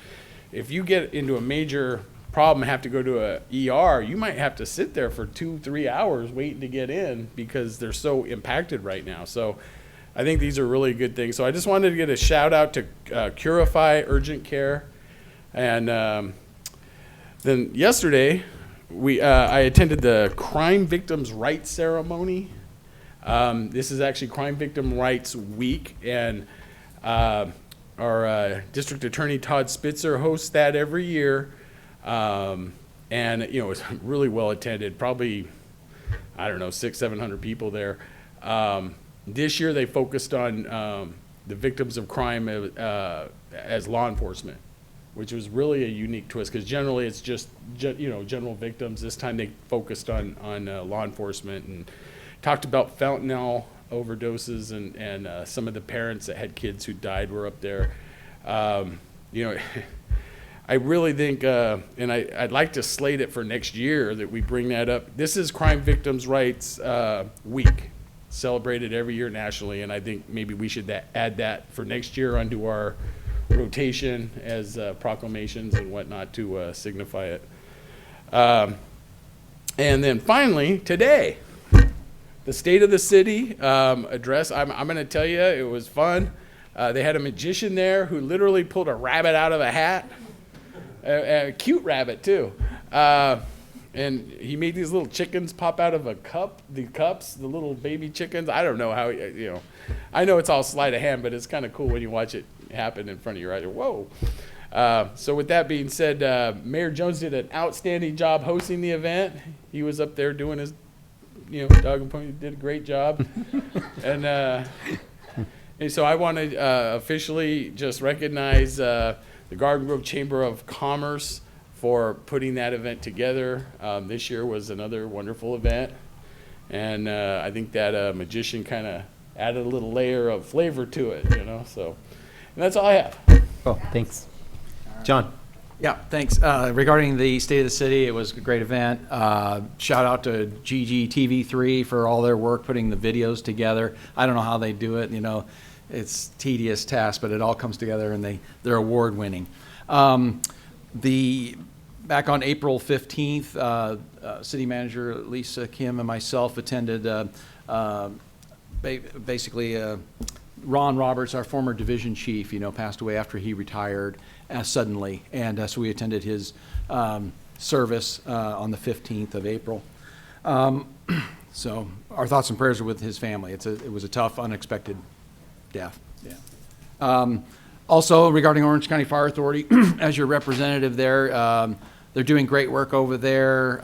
If you get into a major problem and have to go to a ER, you might have to sit there for 2-3 hours waiting to get in because they're so impacted right now. So I think these are really good things. So I just wanted to get a shout out to Curify Urgent Care. And then yesterday, I attended the Crime Victims' Rights Ceremony. This is actually Crime Victim Rights Week, and our District Attorney Todd Spitzer hosts that every year. And it's really well attended, probably, 600-700 people there. This year they focused on the victims of crime as law enforcement, which was really a unique twist because generally it's just general victims. This time they focused on law enforcement and talked about fentanyl overdoses and some of the parents that had kids who died were up there. I really think, and I'd like to slate it for next year that we bring that up. This is Crime Victims' Rights Week, celebrated every year nationally, and I think maybe we should add that for next year onto our rotation as proclamations and whatnot to signify it. And then finally, today, the State of the City address. I'm going to tell you, it was fun. They had a magician there who literally pulled a rabbit out of a hat. A cute rabbit too, and he made these little chickens pop out of a cup. The cups, the little baby chickens. I don't know how. I know it's all sleight of hand, but it's kind of cool when you watch it happen in front of your eyes. Whoa! So with that being said, Mayor Jones did an outstanding job hosting the event. He was up there doing his, dog and pony did a great job, and so I want to officially just recognize the Garden Grove Chamber of Commerce for putting that event together. This year was another wonderful event, and I think that magician kind of added a little layer of flavor to it, so. And that's all I have. Oh, thanks. John. Yeah, thanks. Regarding the State of the City, it was a great event. Shout out to GGTV3 for all their work putting the videos together. I don't know how they do it, it's tedious task, but it all comes together and they're award winning. Back on April 15th, City Manager Lisa Kim and myself attended Ron Roberts, our former division chief, passed away after he retired suddenly. And so we attended his service on the 15th of April. So our thoughts and prayers are with his family. It was a tough, unexpected death. Yeah. Also, regarding Orange County Fire Authority, as your representative there, they're doing great work over there.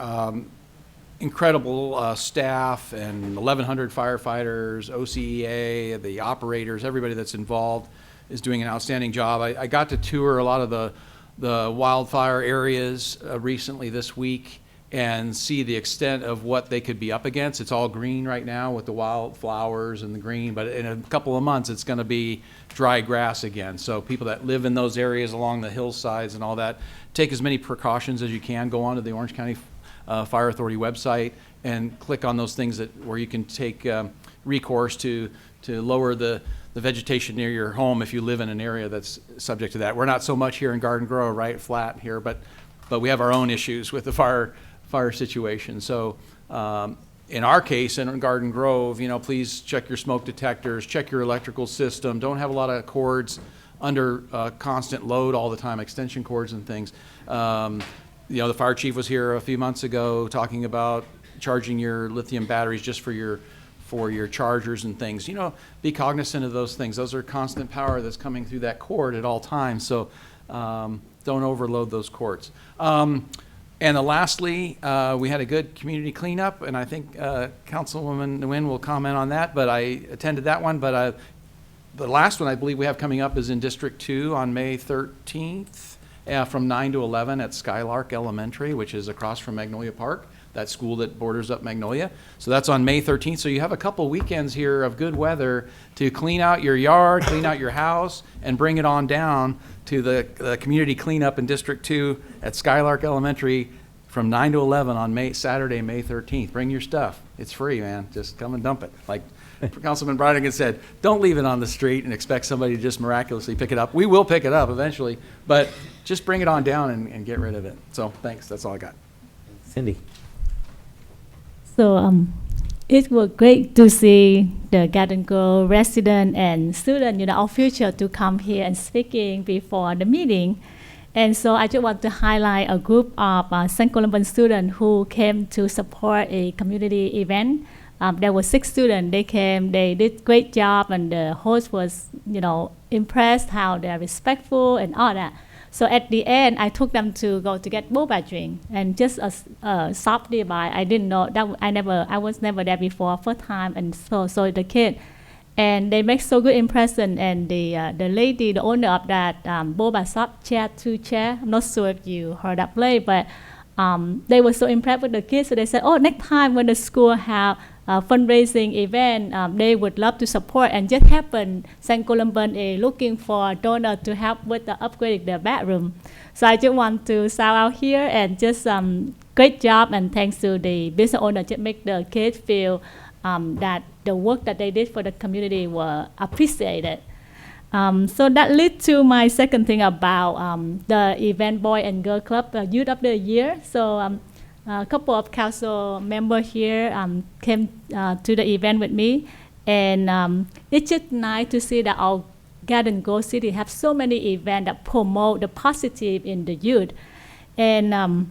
Incredible staff and 1,100 firefighters, OCEA, the operators, everybody that's involved is doing an outstanding job. I got to tour a lot of the wildfire areas recently this week and see the extent of what they could be up against. It's all green right now with the wildflowers and the green, but in a couple of months it's going to be dry grass again. So people that live in those areas along the hillsides and all that, take as many precautions as you can. Go onto the Orange County Fire Authority website and click on those things where you can take recourse to lower the vegetation near your home if you live in an area that's subject to that. We're not so much here in Garden Grove, right, flat here, but we have our own issues with the fire situation. So in our case, in Garden Grove, please check your smoke detectors, check your electrical system. Don't have a lot of cords under constant load all the time, extension cords and things. The fire chief was here a few months ago talking about charging your lithium batteries just for your chargers and things. Be cognizant of those things. Those are constant power that's coming through that cord at all times. So don't overload those cords. And lastly, we had a good community cleanup, and I think Councilwoman Nguyen will comment on that, but I attended that one. But the last one I believe we have coming up is in District 2 on May 13th from 9 to 11 at Skylark Elementary, which is across from Magnolia Park, that school that borders up Magnolia. So that's on May 13th. So you have a couple weekends here of good weather to clean out your yard, clean out your house, and bring it on down to the community cleanup in District 2 at Skylark Elementary from 9 to 11 on Saturday, May 13th. Bring your stuff. It's free, man. Just come and dump it. Like Councilman Bridigan said, don't leave it on the street and expect somebody to just miraculously pick it up. We will pick it up eventually, but just bring it on down and get rid of it. So thanks. That's all I got. Cindy. So it was great to see the Garden Grove resident and student, our future, to come here and speaking before the meeting. And so I just want to highlight a group of St. Columban students who came to support a community event. There were 6 students. They came, they did great job, and the host was, impressed how they're respectful and all that. So at the end, I took them to go to get boba drink, and just softly by, I didn't know that I was never there before, first time, and so the kid, and they make so good impression. And the lady, the owner of that boba shop, Chair to Chair, I'm not sure if you heard that play, but they were so impressed with the kids. So they said, oh, next time when the school have fundraising event, they would love to support. And just happened, St. Columban is looking for a donor to help with the upgrading their bedroom. So I just want to shout out here and just great job, and thanks to the business owner to make the kids feel that the work that they did for the community were appreciated. So that leads to my second thing about the event Boy and Girl Club Youth of the Year. So a couple of council members here came to the event with me, and it's just nice to see that our Garden Grove City have so many events that promote the positive in the youth. And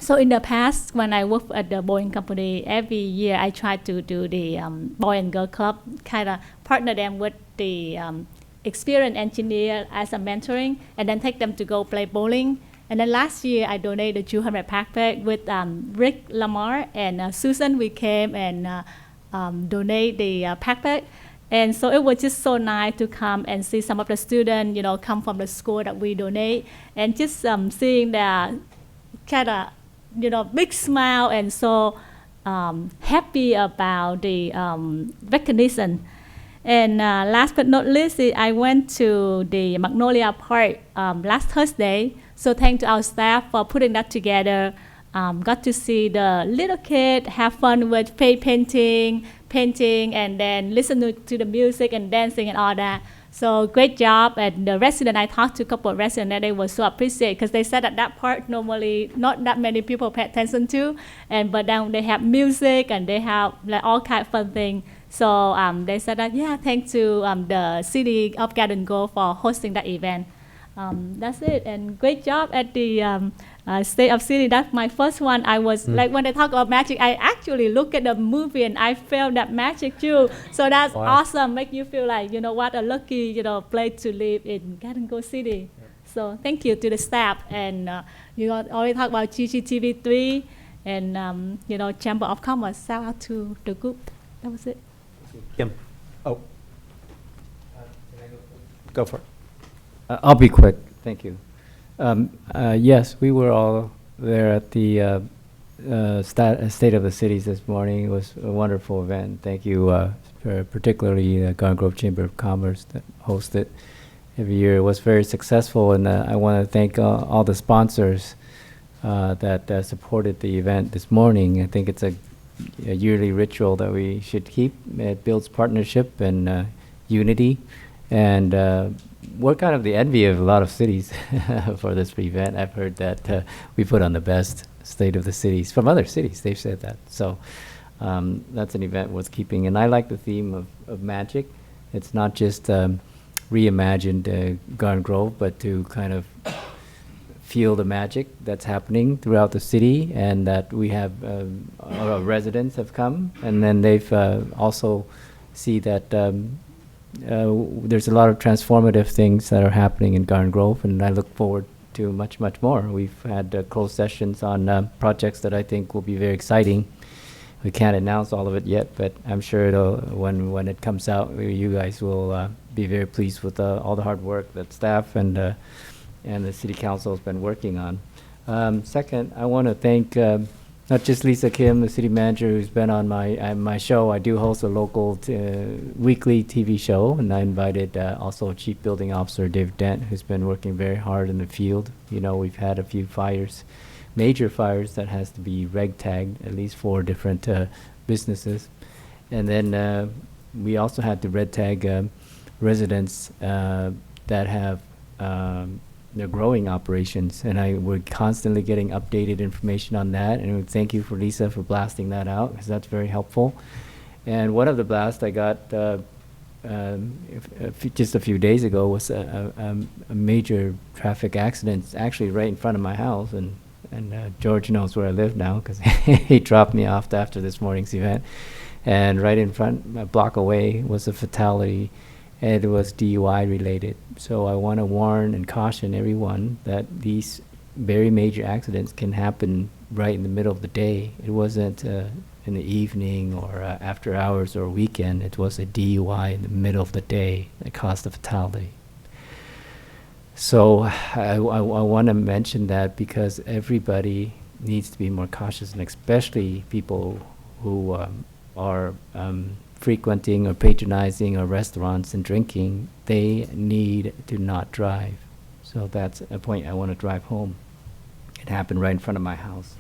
so in the past, when I worked at the Boeing company, every year I try to do the Boy and Girl Club, kind of partner them with the experienced engineer as a mentoring, and then take them to go play bowling. And then last year, I donated 200 backpacks with Rick Lamar and Susan. We came and donate the backpack. And so it was just so nice to come and see some of the students, come from the school that we donate, and just seeing their kind of, big smile and so happy about the recognition. And last but not least, I went to the Magnolia Park last Thursday. So thanks to our staff for putting that together. Got to see the little kid have fun with face painting, painting and then listen to the music and dancing and all that. So great job. And the resident, I talked to a couple of residents and they were so appreciated because they said that part normally not that many people pay attention to. But then they have music and they have like all kind of fun things. So they said that, yeah, thanks to the city of Garden Grove for hosting that event. That's it. And great job at the State of City. That's my first one. I was like, when they talk about magic, I actually look at the movie and I felt that magic too. So that's awesome. Make you feel like, you know, what a lucky, you know, place to live in Garden Grove City. So thank you to the staff. And you know, always talk about GGTV3 and, you know, Chamber of Commerce. Shout out to the group. That was it. Kim. Oh. Go for it. I'll be quick. Thank you. Yes, we were all there at the State of the Cities this morning. It was a wonderful event. Thank you, particularly the Garden Grove Chamber of Commerce that hosts it every year. It was very successful, and I want to thank all the sponsors that supported the event this morning. I think it's a yearly ritual that we should keep. It builds partnership and unity, and we're kind of the envy of a lot of cities for this event. I've heard that we put on the best State of the Cities from other cities. They've said that. So that's an event worth keeping. And I like the theme of magic. It's not just reimagined Garden Grove, but to kind of feel the magic that's happening throughout the city, and that we have our residents have come, and then they've also see that there's a lot of transformative things that are happening in Garden Grove, and I look forward to much, much more. We've had closed sessions on projects that I think will be very exciting. We can't announce all of it yet, but I'm sure it'll, when it comes out, you guys will be very pleased with all the hard work that staff and the City Council has been working on. Second, I want to thank not just Lisa Kim, the city manager, who's been on my show. I do host a local weekly TV show, and I invited also Chief Building Officer Dave Dent, who's been working very hard in the field. You know, we've had a few fires, major fires that has to be reg tagged, at least 4 different businesses. And then we also had to red tag residents that have their growing operations, and we're constantly getting updated information on that, and thank you for Lisa for blasting that out, because that's very helpful. And one of the blasts I got just a few days ago was a major traffic accident actually right in front of my house, and George knows where I live now because he dropped me off after this morning's event, and right in front, a block away, was a fatality. And it was DUI related. So I want to warn and caution everyone that these very major accidents can happen right in the middle of the day. It wasn't in the evening or after hours or weekend. It was a DUI in the middle of the day that caused the fatality. So I want to mention that because everybody needs to be more cautious, and especially people who are frequenting or patronizing our restaurants and drinking, they need to not drive. So that's a point I want to drive home. It happened right in front of my house.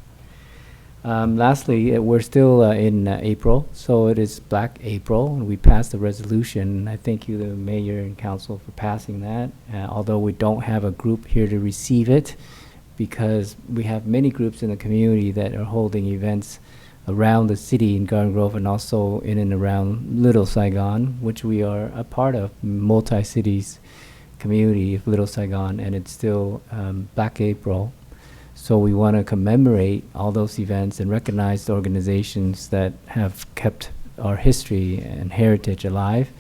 Lastly, we're still in April, so it is Black April, and we passed a resolution. I thank you, the mayor and council, for passing that, although we don't have a group here to receive it, because we have many groups in the community that are holding events around the city in Garden Grove, and also in and around Little Saigon, which we are a part of, multi-cities community of Little Saigon, and it's still Black April. So we want to commemorate all those events and recognize the organizations that have kept our history and heritage alive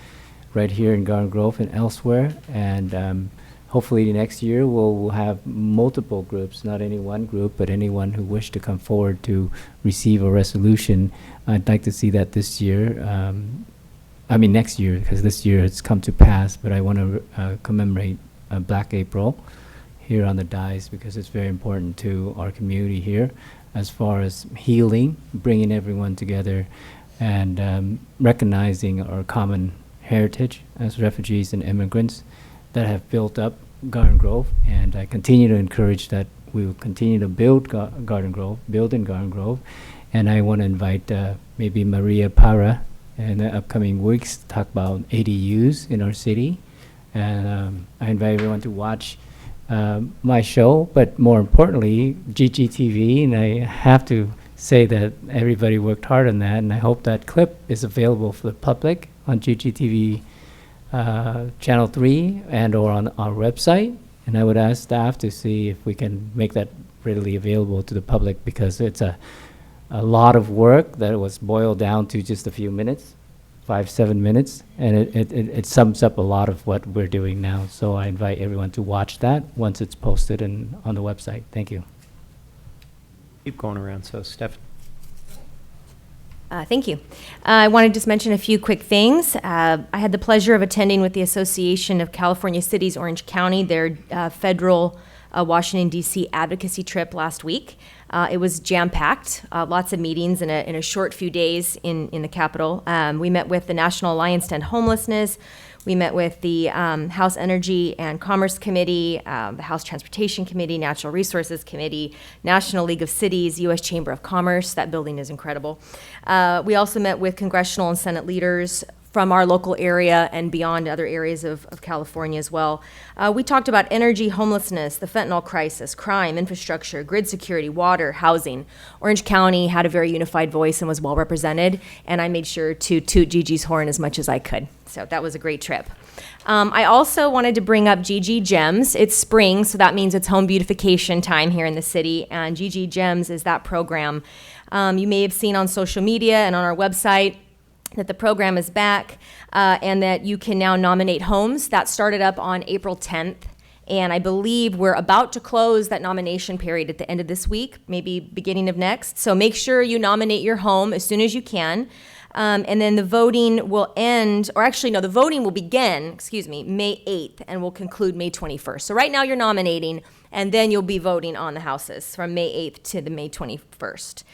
right here in Garden Grove and elsewhere. And hopefully next year we'll have multiple groups, not any one group, but anyone who wish to come forward to receive a resolution. I'd like to see that this year. Next year, because this year it's come to pass, but I want to commemorate Black April here on the dais, because it's very important to our community here as far as healing, bringing everyone together, and recognizing our common heritage as refugees and immigrants that have built up Garden Grove. And I continue to encourage that we will continue to build Garden Grove, build in Garden Grove. And I want to invite maybe Maria Parra in the upcoming weeks to talk about ADUs in our city. And I invite everyone to watch my show, but more importantly, GGTV. And I have to say that everybody worked hard on that, and I hope that clip is available for the public on GGTV Channel 3 and or on our website. And I would ask staff to see if we can make that readily available to the public, because it's a lot of work that was boiled down to just a few minutes, 5-7 minutes, and it sums up a lot of what we're doing now. So I invite everyone to watch that once it's posted and on the website. Thank you. Keep going around. So, Steph. Thank you. I want to just mention a few quick things. I had the pleasure of attending with the Association of California Cities Orange County, their federal Washington, D.C. advocacy trip last week. It was jam-packed, lots of meetings in a short few days in the Capitol. We met with the National Alliance to End Homelessness. We met with the House Energy and Commerce Committee, the House Transportation Committee, Natural Resources Committee, National League of Cities, U.S. Chamber of Commerce. That building is incredible. We also met with congressional and Senate leaders from our local area and beyond, other areas of California as well. We talked about energy, homelessness, the fentanyl crisis, crime, infrastructure, grid security, water, housing. Orange County had a very unified voice and was well represented, and I made sure to toot Gigi's horn as much as I could. So that was a great trip. I also wanted to bring up Gigi Gems. It's spring, so that means it's home beautification time here in the city, and Gigi Gems is that program. You may have seen on social media and on our website that the program is back, and that you can now nominate homes. That started up on April 10th, and I believe we're about to close that nomination period at the end of this week, maybe beginning of next. So make sure you nominate your home as soon as you can. And then the voting will end, or actually, no, the voting will begin, May 8th, and will conclude May 21st. So right now you're nominating, and then you'll be voting on the houses from May 8th to the May 21st.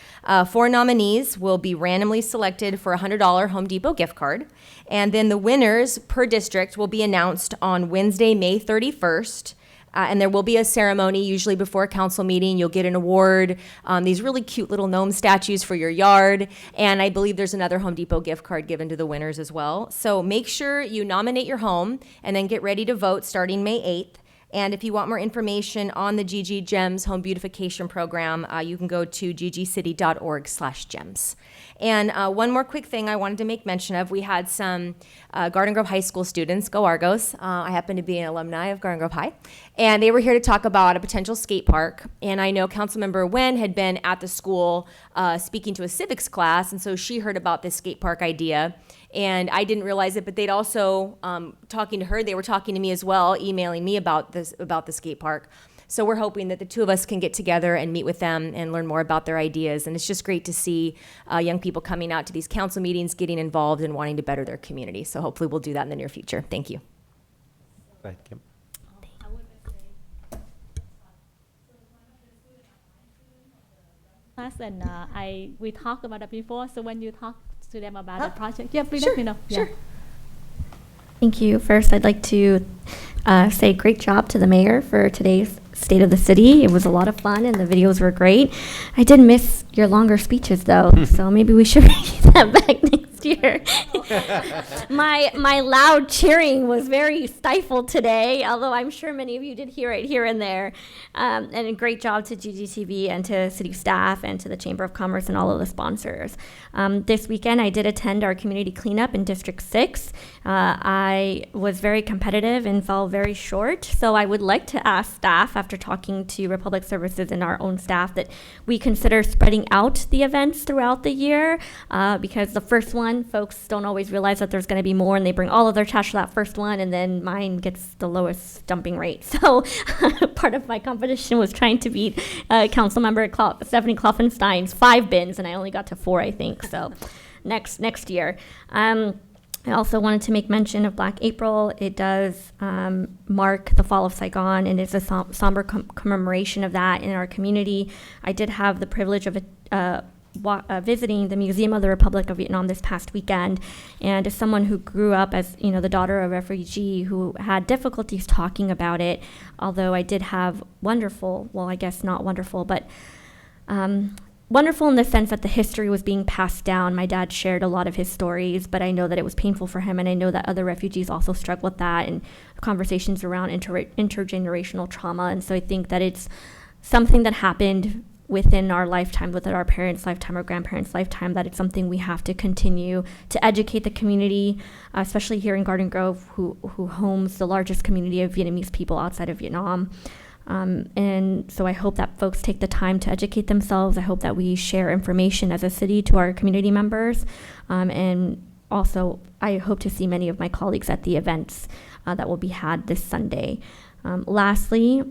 4 nominees will be randomly selected for a $100 Home Depot gift card, and then the winners per district will be announced on Wednesday, May 31st. And there will be a ceremony, usually before a council meeting. You'll get an award, these really cute little gnome statues for your yard. And I believe there's another Home Depot gift card given to the winners as well. So make sure you nominate your home and then get ready to vote starting May 8th. And if you want more information on the Gigi Gems Home Beautification Program, you can go to ggcity.org/gems. And one more quick thing I wanted to make mention of. We had some Garden Grove High School students, go Argos. I happen to be an alumni of Garden Grove High. And they were here to talk about a potential skate park. And I know Councilmember Wen had been at the school speaking to a civics class, and so she heard about this skate park idea. And I didn't realize it, but they'd also, talking to her, they were talking to me as well, emailing me about the skate park. So we're hoping that the two of us can get together and meet with them and learn more about their ideas. And it's just great to see young people coming out to these council meetings, getting involved and wanting to better their community. So hopefully we'll do that in the near future. Thank you. Go ahead, Kim. Class, and we talked about it before. So when you talk to them about the project, yeah, please Sure, let me know. sure. Thank you. First, I'd like to say great job to the mayor for today's State of the City. It was a lot of fun, and the videos were great. I did miss your longer speeches, though, so maybe we should bring that back next year. My loud cheering was very stifled today, although I'm sure many of you did hear it here and there. And a great job to GGTV and to city staff and to the Chamber of Commerce and all of the sponsors. This weekend, I did attend our community cleanup in District 6. I was very competitive and fell very short, so I would like to ask staff, after talking to Republic Services and our own staff, that we consider spreading out the events throughout the year, because the first one, folks don't always realize that there's going to be more, and they bring all of their trash to that first one, and then mine gets the lowest dumping rate. So part of my competition was trying to beat Councilmember Stephanie Kloffenstein's 5 bins, and I only got to 4, I think. So next year. I also wanted to make mention of Black April. It does mark the fall of Saigon, and it's a somber commemoration of that in our community. I did have the privilege of visiting the Museum of the Republic of Vietnam this past weekend, and as someone who grew up as the daughter of a refugee who had difficulties talking about it, although I did have wonderful, well, I guess not wonderful, but wonderful in the sense that the history was being passed down. My dad shared a lot of his stories, but I know that it was painful for him, and I know that other refugees also struggle with that, and conversations around intergenerational trauma. And so I think that it's something that happened within our lifetime, within our parents' lifetime or grandparents' lifetime, that it's something we have to continue to educate the community, especially here in Garden Grove, who homes the largest community of Vietnamese people outside of Vietnam. And so I hope that folks take the time to educate themselves. I hope that we share information as a city to our community members. And also, I hope to see many of my colleagues at the events that will be had this Sunday. Lastly,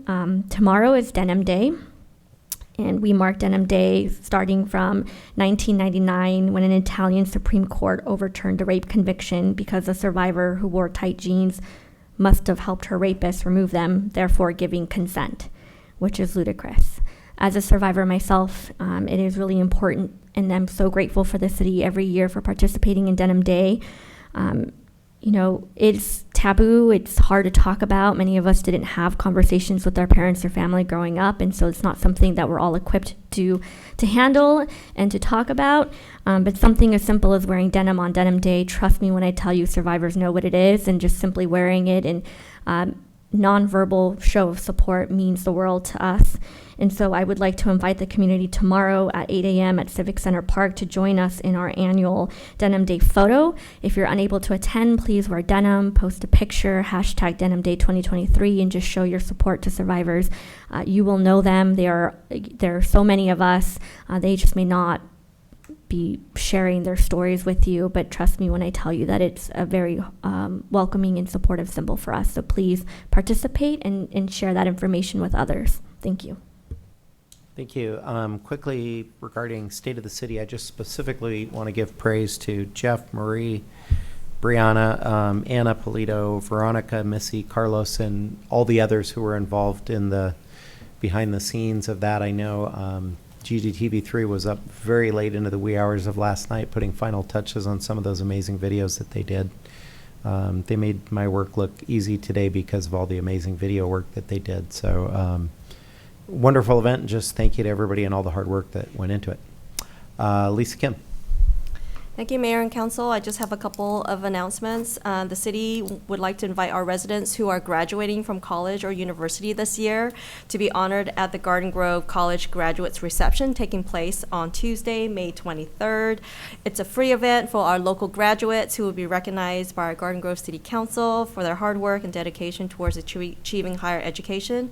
tomorrow is Denim Day. And we mark Denim Day starting from 1999, when an Italian Supreme Court overturned a rape conviction because a survivor who wore tight jeans must have helped her rapist remove them, therefore giving consent, which is ludicrous. As a survivor myself, it is really important, and I'm so grateful for the city every year for participating in Denim Day. You know, it's taboo, it's hard to talk about. Many of us didn't have conversations with our parents or family growing up, and so it's not something that we're all equipped to handle and to talk about. But something as simple as wearing denim on Denim Day, trust me when I tell you, survivors know what it is, and just simply wearing it and nonverbal show of support means the world to us. And so I would like to invite the community tomorrow at 8 a.m. at Civic Center Park to join us in our annual Denim Day photo. If you're unable to attend, please wear denim, post a picture, hashtag Denim Day 2023, and just show your support to survivors. You will know them. There are so many of us. They just may not be sharing their stories with you, but trust me when I tell you that it's a very welcoming and supportive symbol for us. So please participate and share that information with others. Thank you. Thank you. Quickly, regarding State of the City, I just specifically want to give praise to Jeff, Marie, Brianna, Anna Polito, Veronica, Missy, Carlos, and all the others who were involved in the behind the scenes of that. I know GGTV3 was up very late into the wee hours of last night putting final touches on some of those amazing videos that they did. They made my work look easy today because of all the amazing video work that they did. So wonderful event, and just thank you to everybody and all the hard work that went into it. Lisa Kim. Thank you, Mayor and Council. I just have a couple of announcements. The city would like to invite our residents who are graduating from college or university this year to be honored at the Garden Grove College Graduates Reception taking place on Tuesday, May 23rd. It's a free event for our local graduates who will be recognized by our Garden Grove City Council for their hard work and dedication towards achieving higher education.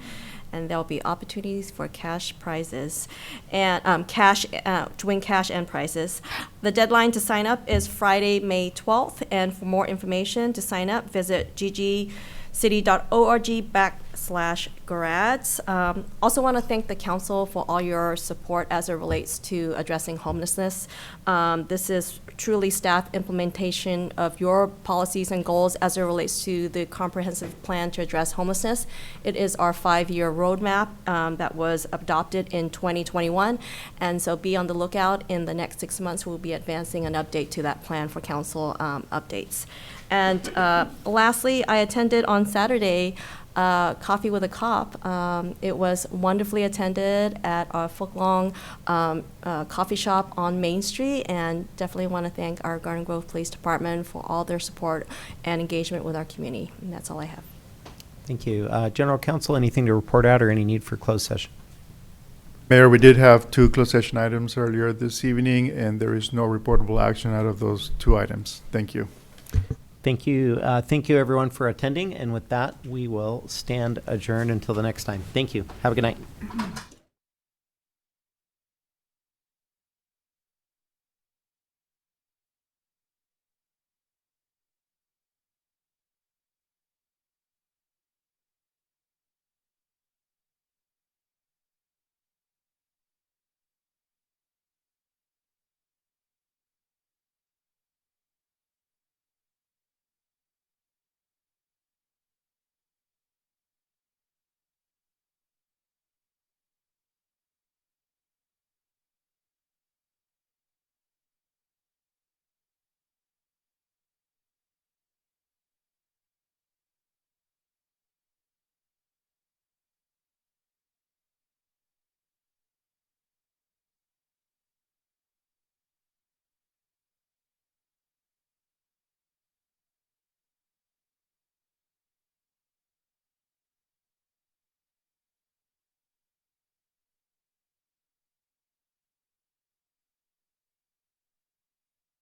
And there'll be opportunities for cash prizes and to win cash and prizes. The deadline to sign up is Friday, May 12th. And for more information to sign up, visit ggcity.org/grads. Also want to thank the council for all your support as it relates to addressing homelessness. This is truly staff implementation of your policies and goals as it relates to the comprehensive plan to address homelessness. It is our 5-year roadmap that was adopted in 2021. And so be on the lookout. In the next 6 months, we'll be advancing an update to that plan for council updates. And lastly, I attended on Saturday Coffee with a Cop. It was wonderfully attended at our Phuoc Long coffee shop on Main Street, and definitely want to thank our Garden Grove Police Department for all their support and engagement with our community. And that's all I have. Thank you. General Counsel, anything to report out or any need for closed session? Mayor, we did have 2 closed session items earlier this evening, and there is no reportable action out of those 2 items. Thank you. Thank you. Thank you, everyone, for attending. And with that, we will stand adjourned until the next time. Thank you. Have a good night.